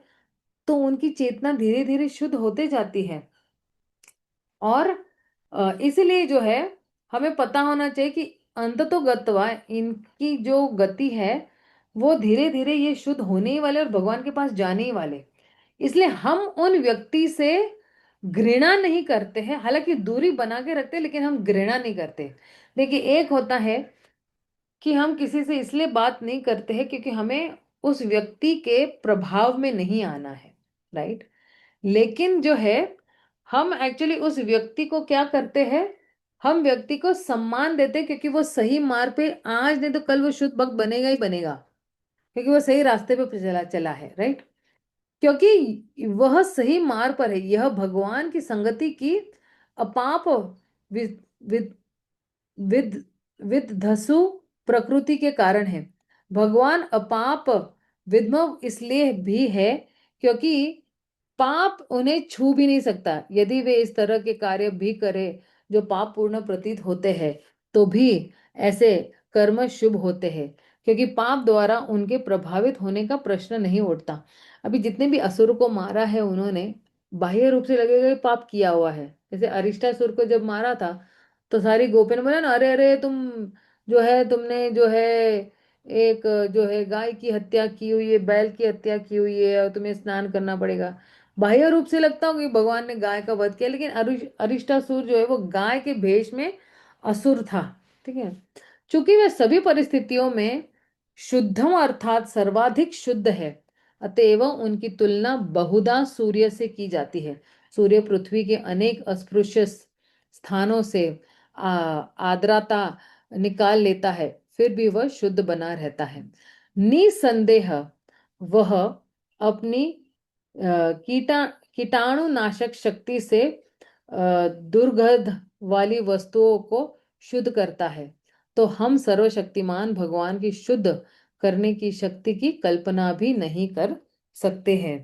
तो उनकी चेतना धीरे धीरे शुद्ध होते जाती है। और इसीलिए जो है हमें पता होना चाहिए कि अंततोगत्वा इनकी जो गति है वो धीरे धीरे ये शुद्ध होने ही वाले और भगवान के पास जाने ही वाले। इसलिए हम उन व्यक्ति से घृणा नहीं करते हैं, हालांकि दूरी बना के रखते हैं, लेकिन हम घृणा नहीं करते। देखिए एक होता है कि हम किसी से इसलिए बात नहीं करते हैं क्योंकि हमें उस व्यक्ति के प्रभाव में नहीं आना है, राइट। लेकिन जो है हम एक्चुअली उस व्यक्ति को क्या करते हैं, हम व्यक्ति को सम्मान देते हैं क्योंकि वो सही मार्ग पे आज नहीं तो कल वो शुद्ध भक्त बनेगा ही बनेगा, क्योंकि वो सही रास्ते पे चला चला है, राइट। क्योंकि वह सही मार्ग पर है। यह भगवान की संगति की अपाप विद विद विद विदधसु प्रकृति के कारण है। भगवान अपाप विद्मव इसलिए भी है क्योंकि पाप उन्हें छू भी नहीं सकता। यदि वे इस तरह के कार्य भी करे जो पाप पूर्ण प्रतीत होते हैं तो भी ऐसे कर्म शुभ होते हैं, क्योंकि पाप द्वारा उनके प्रभावित होने का प्रश्न नहीं उठता। अभी जितने भी असुर को मारा है उन्होंने बाह्य रूप से लगेगा कि पाप किया हुआ है। जैसे अरिष्टासुर को जब मारा था तो सारी गोपियों ने बोला ना, अरे अरे तुम जो है तुमने जो है एक जो है गाय की हत्या की हुई है, बैल की हत्या की हुई है और तुम्हें स्नान करना पड़ेगा। बाह्य रूप से लगता हो कि भगवान ने गाय का वध किया, लेकिन अरिष्टासुर जो है वो गाय के भेष में असुर था, ठीक है। चूंकि वह सभी परिस्थितियों में शुद्धम अर्थात सर्वाधिक शुद्ध है, अतएव उनकी तुलना बहुधा सूर्य से की जाती है। सूर्य पृथ्वी के अनेक अस्पृश्य स्थानों से आर्द्रता निकाल लेता है, फिर भी वह शुद्ध बना रहता है। निसंदेह वह अपनी कीटाणु नाशक शक्ति से दुर्गंध वाली वस्तुओं को शुद्ध करता है। तो हम सर्वशक्तिमान भगवान की शुद्ध करने की शक्ति की कल्पना भी नहीं कर सकते हैं।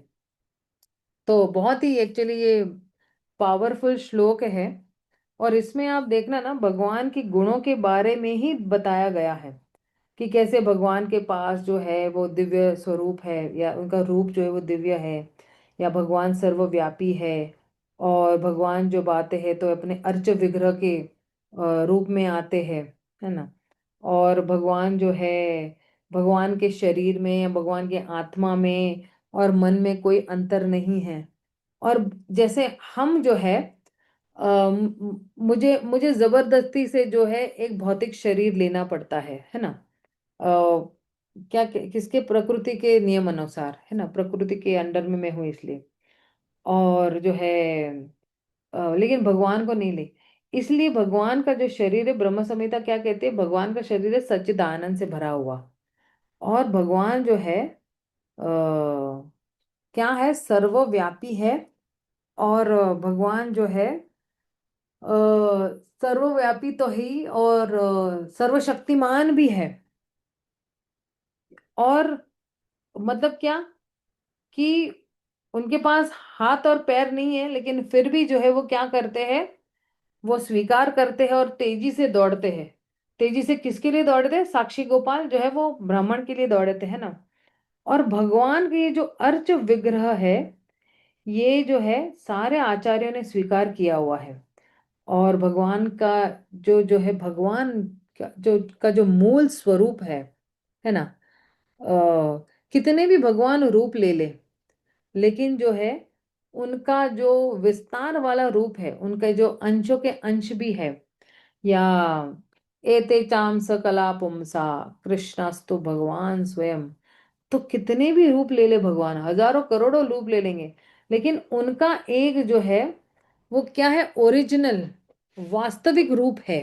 तो बहुत ही एक्चुअली ये पावरफुल श्लोक है। और इसमें आप देखना ना, भगवान के गुणों के बारे में ही बताया गया है कि कैसे भगवान के पास जो है वो दिव्य स्वरूप है, या उनका रूप जो है वो दिव्य है, या भगवान सर्वव्यापी है। और भगवान जो बातें हैं तो अपने अर्च विग्रह के रूप में आते हैं, है ना। और भगवान जो है, भगवान के शरीर में या भगवान के आत्मा में और मन में कोई अंतर नहीं है। और जैसे हम जो है, मुझे मुझे जबरदस्ती से जो है एक भौतिक शरीर लेना पड़ता है ना। क्या किसके, प्रकृति के नियम अनुसार, है ना, प्रकृति के अंडर में मैं हूँ इसलिए। और जो है लेकिन भगवान को नहीं ले। इसलिए भगवान का जो शरीर है, ब्रह्म संहिता क्या कहते हैं, भगवान का शरीर है सच्चिदानंद से भरा हुआ। और भगवान जो है क्या है, सर्वव्यापी है। और भगवान जो है सर्वव्यापी तो ही, और सर्वशक्तिमान भी है। और मतलब क्या, कि उनके पास हाथ और पैर नहीं है, लेकिन फिर भी जो है वो क्या करते हैं, वो स्वीकार करते हैं और तेजी से दौड़ते हैं। तेजी से किसके लिए दौड़ते हैं, साक्षी गोपाल जो है वो ब्राह्मण के लिए दौड़ते हैं ना। और भगवान के ये जो अर्च विग्रह है, ये जो है सारे आचार्यों ने स्वीकार किया हुआ है। और भगवान का जो जो है, भगवान का जो मूल स्वरूप है ना। कितने भी भगवान रूप ले ले, लेकिन जो है उनका जो विस्तार वाला रूप है, उनके जो अंशों के अंश भी है, या एते चाम सकला पुंसा कृष्णस्तु भगवान स्वयं। तो कितने भी रूप ले ले भगवान, हजारों करोड़ों रूप ले लेंगे, लेकिन उनका एक जो है वो क्या है, ओरिजिनल वास्तविक रूप है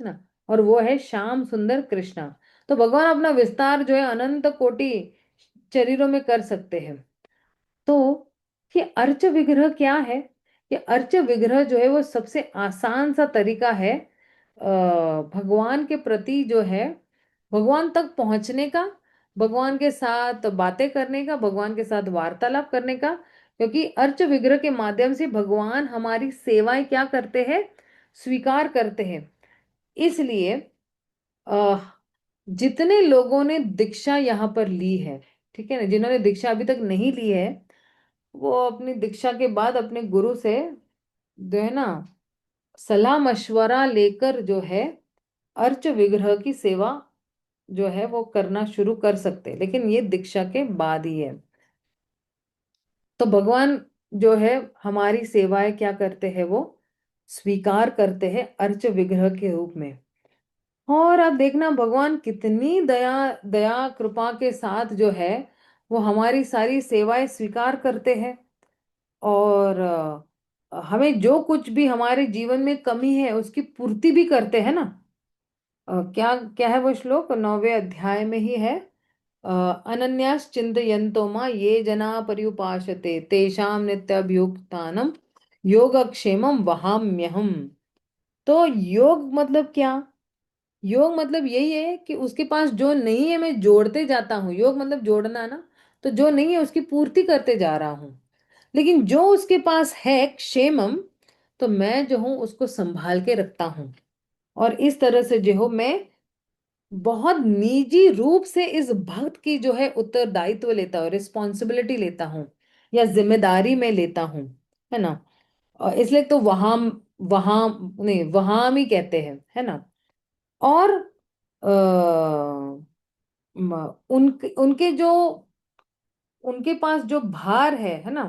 ना। और वो है श्याम सुंदर कृष्णा। तो भगवान अपना विस्तार जो है अनंत कोटि शरीरों में कर सकते हैं। तो ये अर्च विग्रह क्या है, ये अर्च विग्रह जो है वो सबसे आसान सा तरीका है भगवान के प्रति जो है, भगवान तक पहुंचने का, भगवान के साथ बातें करने का, भगवान के साथ वार्तालाप करने का। क्योंकि अर्च विग्रह के माध्यम से भगवान हमारी सेवाएं क्या करते हैं, स्वीकार करते हैं। इसलिए अ, जितने लोगों ने दीक्षा यहाँ पर ली है, ठीक है ना, जिन्होंने दीक्षा अभी तक नहीं ली है, वो अपनी दीक्षा के बाद अपने गुरु से जो है ना सलाह मशवरा लेकर जो है अर्च विग्रह की सेवा जो है वो करना शुरू कर सकते हैं, लेकिन ये दीक्षा के बाद ही है। तो भगवान जो है हमारी सेवाएं क्या करते हैं, वो स्वीकार करते हैं अर्च विग्रह के रूप में। और अब देखना भगवान कितनी दया दया कृपा के साथ जो है वो हमारी सारी सेवाएं स्वीकार करते हैं। और हमें जो कुछ भी हमारे जीवन में कमी है उसकी पूर्ति भी करते हैं ना। क्या क्या है वो श्लोक, 9वें अध्याय में ही है। अनन्यास चिंतयन्तो मां ये जना पर्युपासते तेषां नित्यभियुक्तानां योगक्षेमं वहाम्यहम्। तो योग मतलब क्या, योग मतलब यही है कि उसके पास जो नहीं है मैं जोड़ते जाता हूँ, योग मतलब जोड़ना ना। तो जो नहीं है उसकी पूर्ति करते जा रहा हूँ, लेकिन जो उसके पास है क्षेमम, तो मैं जो हूँ उसको संभाल के रखता हूँ। और इस तरह से जो हो मैं बहुत निजी रूप से इस भक्त की जो है उत्तरदायित्व लेता हूँ, रिस्पॉन्सिबिलिटी लेता हूँ, या जिम्मेदारी में लेता हूँ, है ना। और इसलिए तो वहां, वहां नहीं, वहां ही कहते हैं, है ना। और उनके उनके जो उनके पास जो भार है ना,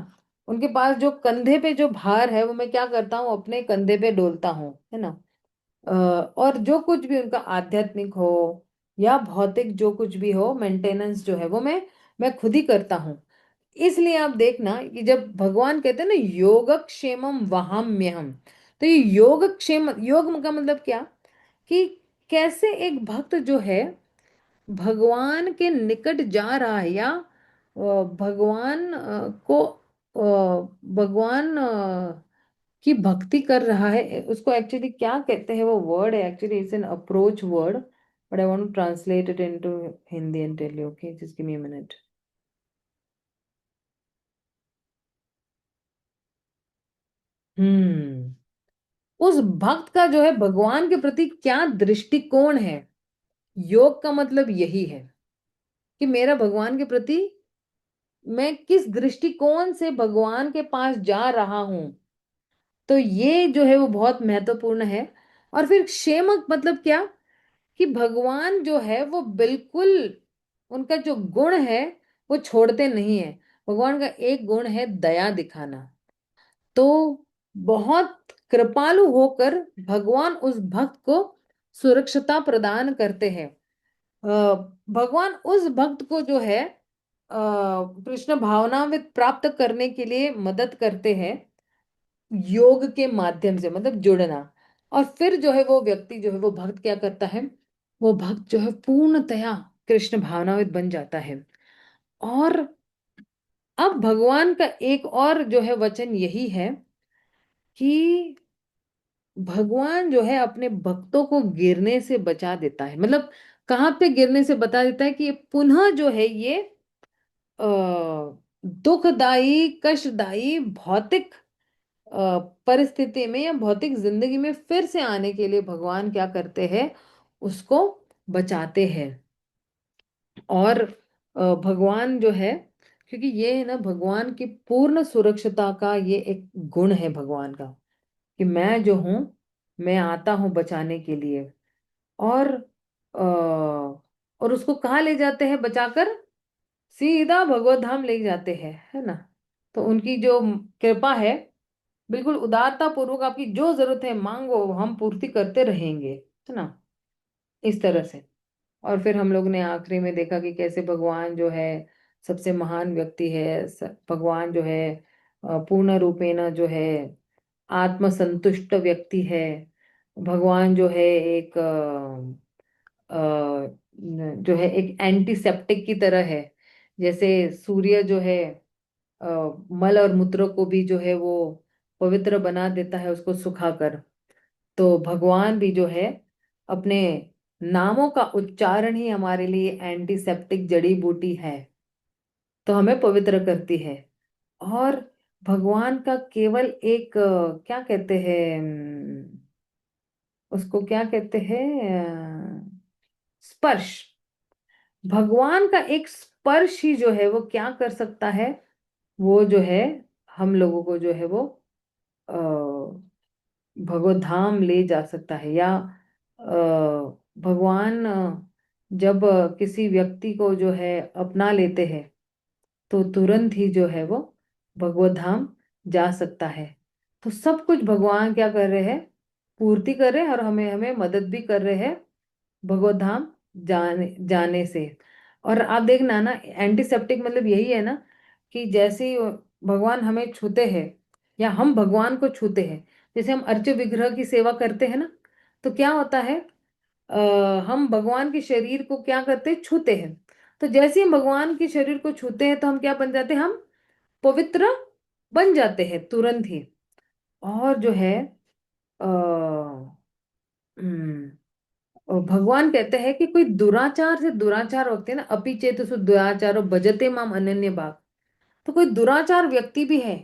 उनके पास जो कंधे पे जो भार है वो मैं क्या करता हूँ, अपने कंधे पे डोलता हूँ, है ना। और जो कुछ भी उनका आध्यात्मिक हो या भौतिक जो कुछ भी हो, मेंटेनेंस जो है वो मैं खुद ही करता हूँ। इसलिए आप देखना कि जब भगवान कहते हैं ना योगक्षेमम वहाम्यहम, तो ये योगक्षेम, योग का मतलब क्या, कि कैसे एक भक्त जो है भगवान के निकट जा रहा है, या भगवान को भगवान कि भक्ति कर रहा है, उसको एक्चुअली क्या कहते हैं, वो वर्ड है actually, it's an approach word, but I want to translate it into Hindi and tell you, okay, just give me a minute. उस भक्त का जो है भगवान के प्रति क्या दृष्टिकोण है। योग का मतलब यही है कि मेरा भगवान के प्रति, मैं किस दृष्टिकोण से भगवान के पास जा रहा हूं। तो ये जो है वो बहुत महत्वपूर्ण है। और फिर क्षेमक मतलब क्या, कि भगवान जो है वो बिल्कुल, उनका जो गुण है वो छोड़ते नहीं है। भगवान का एक गुण है दया दिखाना। तो बहुत कृपालु होकर भगवान उस भक्त को सुरक्षिता प्रदान करते हैं। भगवान उस भक्त को जो है कृष्ण भावनामृत प्राप्त करने के लिए मदद करते हैं, योग के माध्यम से, मतलब जुड़ना। और फिर जो है वो व्यक्ति जो है वो भक्त क्या करता है, वो भक्त जो है पूर्णतया कृष्ण भावनामृत बन जाता है। और अब भगवान का एक और जो है वचन यही है कि भगवान जो है अपने भक्तों को गिरने से बचा देता है। मतलब कहाँ पे गिरने से बता देता है, कि ये पुनः जो है ये अ, दुखदाई कष्टदाई भौतिक परिस्थिति में या भौतिक जिंदगी में फिर से आने के लिए भगवान क्या करते हैं, उसको बचाते हैं। और भगवान जो है, क्योंकि ये है ना भगवान की पूर्ण सुरक्षिता का ये एक गुण है भगवान का, कि मैं जो हूं, मैं आता हूं बचाने के लिए। और और उसको कहाँ ले जाते हैं बचाकर, सीधा भगवत धाम ले जाते हैं, है ना। तो उनकी जो कृपा है, बिल्कुल उदारता पूर्वक आपकी जो जरूरत है मांगो, हम पूर्ति करते रहेंगे, है ना, इस तरह से। और फिर हम लोग ने आखिरी में देखा कि कैसे भगवान जो है सबसे महान व्यक्ति है, भगवान जो है पूर्ण रूपेण जो है आत्मसंतुष्ट व्यक्ति है। भगवान जो है एक जो है एक एंटीसेप्टिक की तरह है। जैसे सूर्य जो है अ, मल और मूत्र को भी जो है वो पवित्र बना देता है उसको सुखाकर, तो भगवान भी जो है अपने नामों का उच्चारण ही हमारे लिए एंटीसेप्टिक जड़ी बूटी है, तो हमें पवित्र करती है। और भगवान का केवल एक क्या कहते हैं, उसको क्या कहते हैं, स्पर्श। भगवान का एक स्पर्श ही जो है वो क्या कर सकता है, वो जो है हम लोगों को जो है वो भगवत धाम ले जा सकता है। या भगवान जब किसी व्यक्ति को जो है अपना लेते हैं, तो तुरंत ही जो है वो भगवत धाम जा सकता है। तो सब कुछ भगवान क्या कर रहे हैं, पूर्ति कर रहे हैं, और हमें हमें मदद भी कर रहे हैं भगवत धाम जाने जाने से। और आप देखना ना, एंटीसेप्टिक मतलब यही है ना, कि जैसे ही भगवान हमें छूते हैं या हम भगवान को छूते हैं, जैसे हम अर्च विग्रह की सेवा करते हैं ना, तो क्या होता है, हम भगवान के शरीर को क्या करते हैं, छूते हैं। तो जैसे ही हम भगवान के शरीर को छूते हैं तो हम क्या बन जाते हैं, हम पवित्र बन जाते हैं तुरंत ही। और जो है आ, और भगवान कहते हैं कि कोई दुराचार से दुराचार व्यक्ति है ना, अपि चेतसु दुराचारो भजते माम अनन्य भाग। तो कोई दुराचार व्यक्ति भी है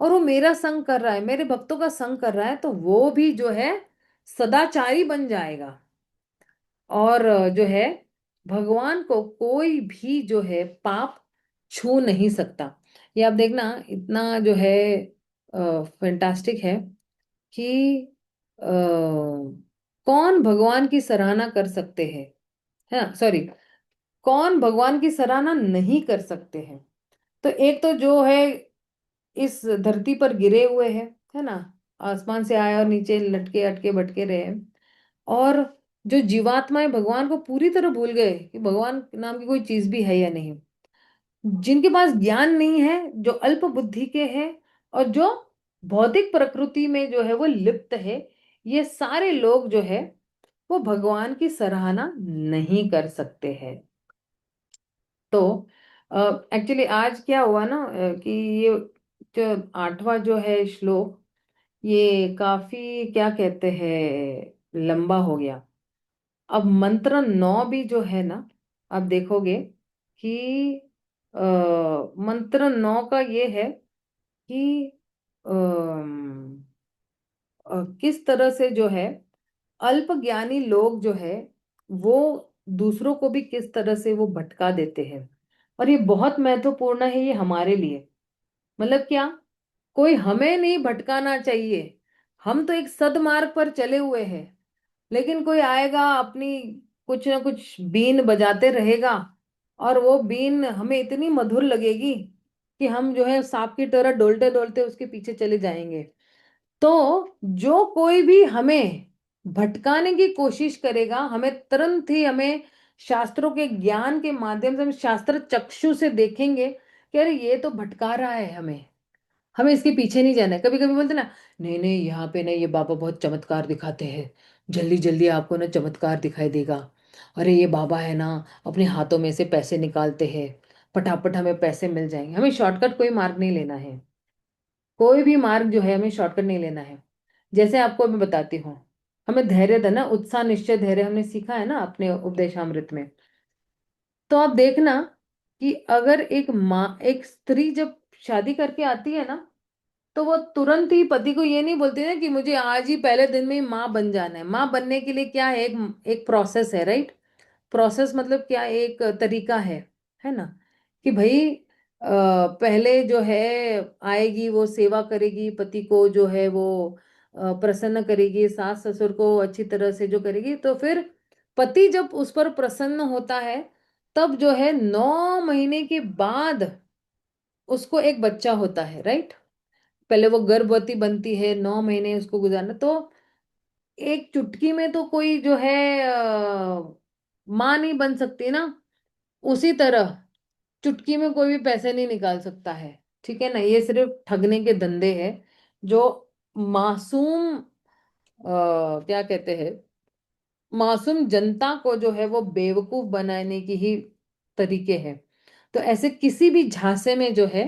और वो मेरा संग कर रहा है, मेरे भक्तों का संग कर रहा है, तो वो भी जो है सदाचारी बन जाएगा। और जो है भगवान को कोई भी जो है पाप छू नहीं सकता। ये आप देखना, इतना जो है फैंटास्टिक है कि अ, कौन भगवान की सराहना कर सकते हैं, है ना, सॉरी, कौन भगवान की सराहना नहीं कर सकते हैं। तो एक तो जो है इस धरती पर गिरे हुए हैं, है ना, आसमान से आए और नीचे लटके अटके भटके रहे हैं। और जो जीवात्माएं भगवान को पूरी तरह भूल गए कि भगवान नाम की कोई चीज भी है या नहीं, जिनके पास ज्ञान नहीं है, जो अल्प बुद्धि के हैं, और जो भौतिक प्रकृति में जो है वो लिप्त है, ये सारे लोग जो है वो भगवान की सराहना नहीं कर सकते हैं। तो एक्चुअली आज क्या हुआ ना, कि ये जो 8वां जो है श्लोक, ये काफी क्या कहते हैं लंबा हो गया। अब मंत्र 9 भी जो है ना, आप देखोगे कि मंत्र 9 का ये है कि किस तरह से जो है अल्प ज्ञानी लोग जो है वो दूसरों को भी किस तरह से वो भटका देते हैं। और ये बहुत महत्वपूर्ण है ये हमारे लिए। मतलब क्या, कोई हमें नहीं भटकाना चाहिए। हम तो एक सदमार्ग पर चले हुए हैं, लेकिन कोई आएगा अपनी कुछ ना कुछ बीन बजाते रहेगा, और वो बीन हमें इतनी मधुर लगेगी कि हम जो है सांप की तरह डोलते डोलते उसके पीछे चले जाएंगे। तो जो कोई भी हमें भटकाने की कोशिश करेगा, हमें तुरंत ही हमें शास्त्रों के ज्ञान के माध्यम से हम शास्त्र चक्षु से देखेंगे कि अरे ये तो भटका रहा है हमें, हमें इसके पीछे नहीं जाना है। कभी कभी बोलते ना, नहीं नहीं यहाँ पे ना ये बाबा बहुत चमत्कार दिखाते हैं, जल्दी जल्दी आपको ना चमत्कार दिखाई देगा। अरे ये बाबा है ना, अपने हाथों में से पैसे निकालते हैं, फटाफट हमें पैसे मिल जाएंगे। हमें शॉर्टकट कोई मार्ग नहीं लेना है, कोई भी मार्ग जो है हमें शॉर्टकट नहीं लेना है। जैसे आपको मैं बताती हूँ, हमें धैर्य धना उत्साह निश्चय धैर्य हमने सीखा है ना अपने उपदेशामृत में। तो आप देखना कि अगर एक माँ एक स्त्री जब शादी करके आती है ना, तो वो तुरंत ही पति को ये नहीं बोलती ना कि मुझे आज ही पहले दिन में ही माँ बन जाना है। माँ बनने के लिए क्या है, एक एक प्रोसेस है, राइट। प्रोसेस मतलब क्या, एक तरीका है ना। कि भाई पहले जो है आएगी, वो सेवा करेगी, पति को जो है वो प्रसन्न करेगी, सास ससुर को अच्छी तरह से जो करेगी, तो फिर पति जब उस पर प्रसन्न होता है, तब जो है 9 महीने के बाद उसको एक बच्चा होता है, राइट। पहले वो गर्भवती बनती है, 9 महीने उसको गुजारना। तो एक चुटकी में तो कोई जो है माँ नहीं बन सकती ना। उसी तरह चुटकी में कोई भी पैसे नहीं निकाल सकता है, ठीक है ना। ये सिर्फ ठगने के धंधे हैं जो मासूम क्या कहते हैं, मासूम जनता को जो है वो बेवकूफ बनाने की ही तरीके हैं। तो ऐसे किसी भी झांसे में जो है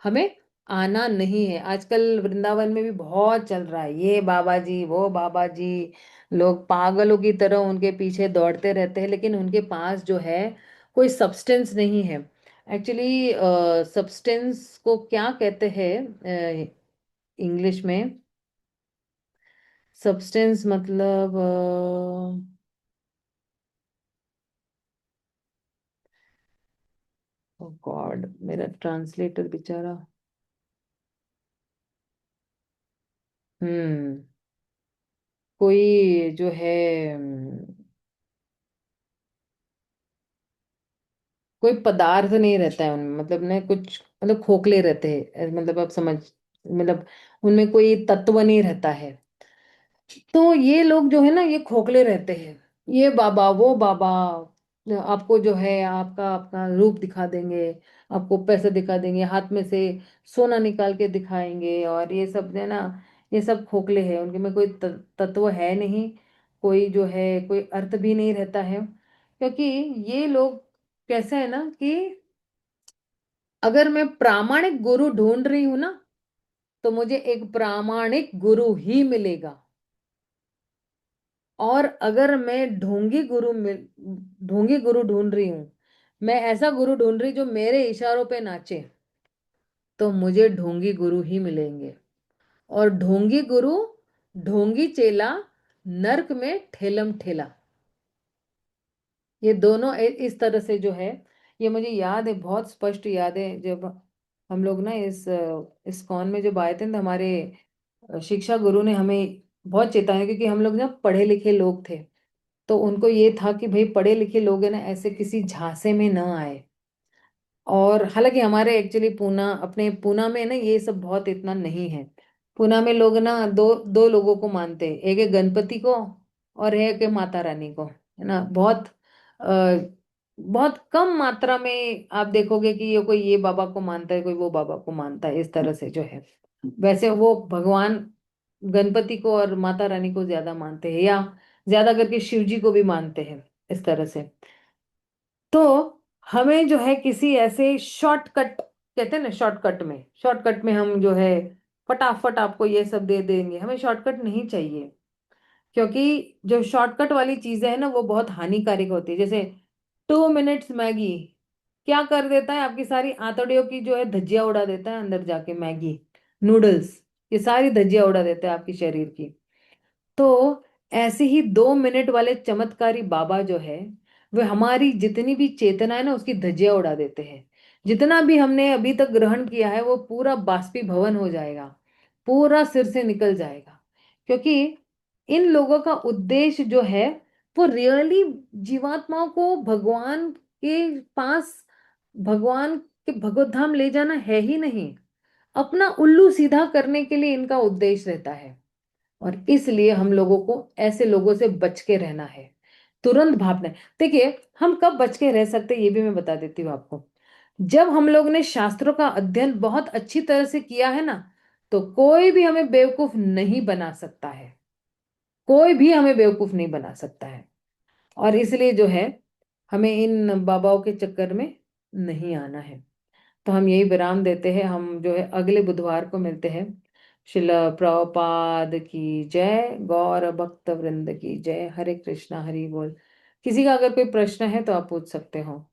हमें आना नहीं है। आजकल वृंदावन में भी बहुत चल रहा है ये बाबा जी वो बाबा जी, लोग पागलों की तरह उनके पीछे दौड़ते रहते हैं, लेकिन उनके पास जो है कोई सब्सटेंस नहीं है। एक्चुअली सब्सटेंस को क्या कहते हैं इंग्लिश में? सब्सटेंस मतलब गॉड, मेरा ट्रांसलेटर बेचारा। हम्म कोई जो है कोई पदार्थ नहीं रहता है उनमें, मतलब ना कुछ, मतलब खोखले रहते हैं, मतलब आप समझ, मतलब उनमें कोई तत्व नहीं रहता है। तो ये लोग जो है ना ये खोखले रहते हैं। ये बाबा वो बाबा आपको जो है आपका अपना रूप दिखा देंगे, आपको पैसे दिखा देंगे, हाथ में से सोना निकाल के दिखाएंगे, और ये सब है ना, ये सब खोखले हैं। उनके में कोई तत्व है नहीं, कोई जो है कोई अर्थ भी नहीं रहता है। क्योंकि ये लोग कैसे है ना कि अगर मैं प्रामाणिक गुरु ढूंढ रही हूं ना, तो मुझे एक प्रामाणिक गुरु ही मिलेगा। और अगर मैं ढोंगी गुरु ढूंढ रही हूं, मैं ऐसा गुरु ढूंढ रही जो मेरे इशारों पे नाचे, तो मुझे ढोंगी गुरु ही मिलेंगे। और ढोंगी गुरु, ढोंगी चेला, नरक में ठेलम ठेला। ये दोनों इस तरह से जो है, ये मुझे याद है, बहुत स्पष्ट याद है। जब हम लोग ना इस कॉन में जब आए थे, तो हमारे शिक्षा गुरु ने हमें बहुत चेताया, क्योंकि हम लोग ना पढ़े लिखे लोग थे। तो उनको ये था कि भाई पढ़े लिखे लोग है ना ऐसे किसी झांसे में न आए। और हालांकि हमारे एक्चुअली पूना, अपने पूना में ना ये सब बहुत इतना नहीं है। पूना में लोग ना दो दो लोगों को मानते हैं, एक है गणपति को और एक है माता रानी को, है ना। बहुत कम मात्रा में आप देखोगे कि ये कोई ये बाबा को मानता है, कोई वो बाबा को मानता है, इस तरह से जो है। वैसे वो भगवान गणपति को और माता रानी को ज्यादा मानते हैं, या ज्यादा करके शिव जी को भी मानते हैं, इस तरह से। तो हमें जो है किसी ऐसे शॉर्टकट, कहते हैं ना शॉर्टकट में हम जो है फटाफट आपको ये सब दे देंगे। हमें शॉर्टकट नहीं चाहिए, क्योंकि जो शॉर्टकट वाली चीजें हैं ना वो बहुत हानिकारक होती है। जैसे 2 मिनट्स मैगी, क्या कर देता है, आपकी सारी आंतड़ियों की जो है धज्जियां उड़ा देता है अंदर जाके। मैगी नूडल्स ये सारी धज्जियां उड़ा देता है आपकी शरीर की। तो ऐसे ही 2 मिनट वाले चमत्कारी बाबा जो है, वे हमारी जितनी भी चेतना है ना उसकी धज्जियां उड़ा देते हैं। जितना भी हमने अभी तक ग्रहण किया है वो पूरा बाष्पीभवन हो जाएगा, पूरा सिर से निकल जाएगा। क्योंकि इन लोगों का उद्देश्य जो है वो रियली जीवात्माओं को भगवान के पास, भगवान के भगवत धाम ले जाना है ही नहीं, अपना उल्लू सीधा करने के लिए इनका उद्देश्य रहता है। और इसलिए हम लोगों को ऐसे लोगों से बच के रहना है, तुरंत भागना है। देखिए, हम कब बच के रह सकते हैं ये भी मैं बता देती हूँ आपको। जब हम लोग ने शास्त्रों का अध्ययन बहुत अच्छी तरह से किया है ना, तो कोई भी हमें बेवकूफ नहीं बना सकता है, कोई भी हमें बेवकूफ नहीं बना सकता है। और इसलिए जो है हमें इन बाबाओं के चक्कर में नहीं आना है। तो हम यही विराम देते हैं, हम जो है अगले बुधवार को मिलते हैं। शिल प्रभुपाद की जय, गौर भक्त वृंद की जय, हरे कृष्णा हरि बोल। किसी का अगर कोई प्रश्न है तो आप पूछ सकते हो।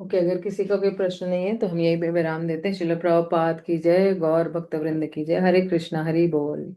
ओके, अगर किसी का कोई प्रश्न नहीं है तो हम यही पे विराम देते हैं। शिल प्रभुपाद की जय, गौर भक्त वृंद की जय, हरे कृष्णा हरि बोल।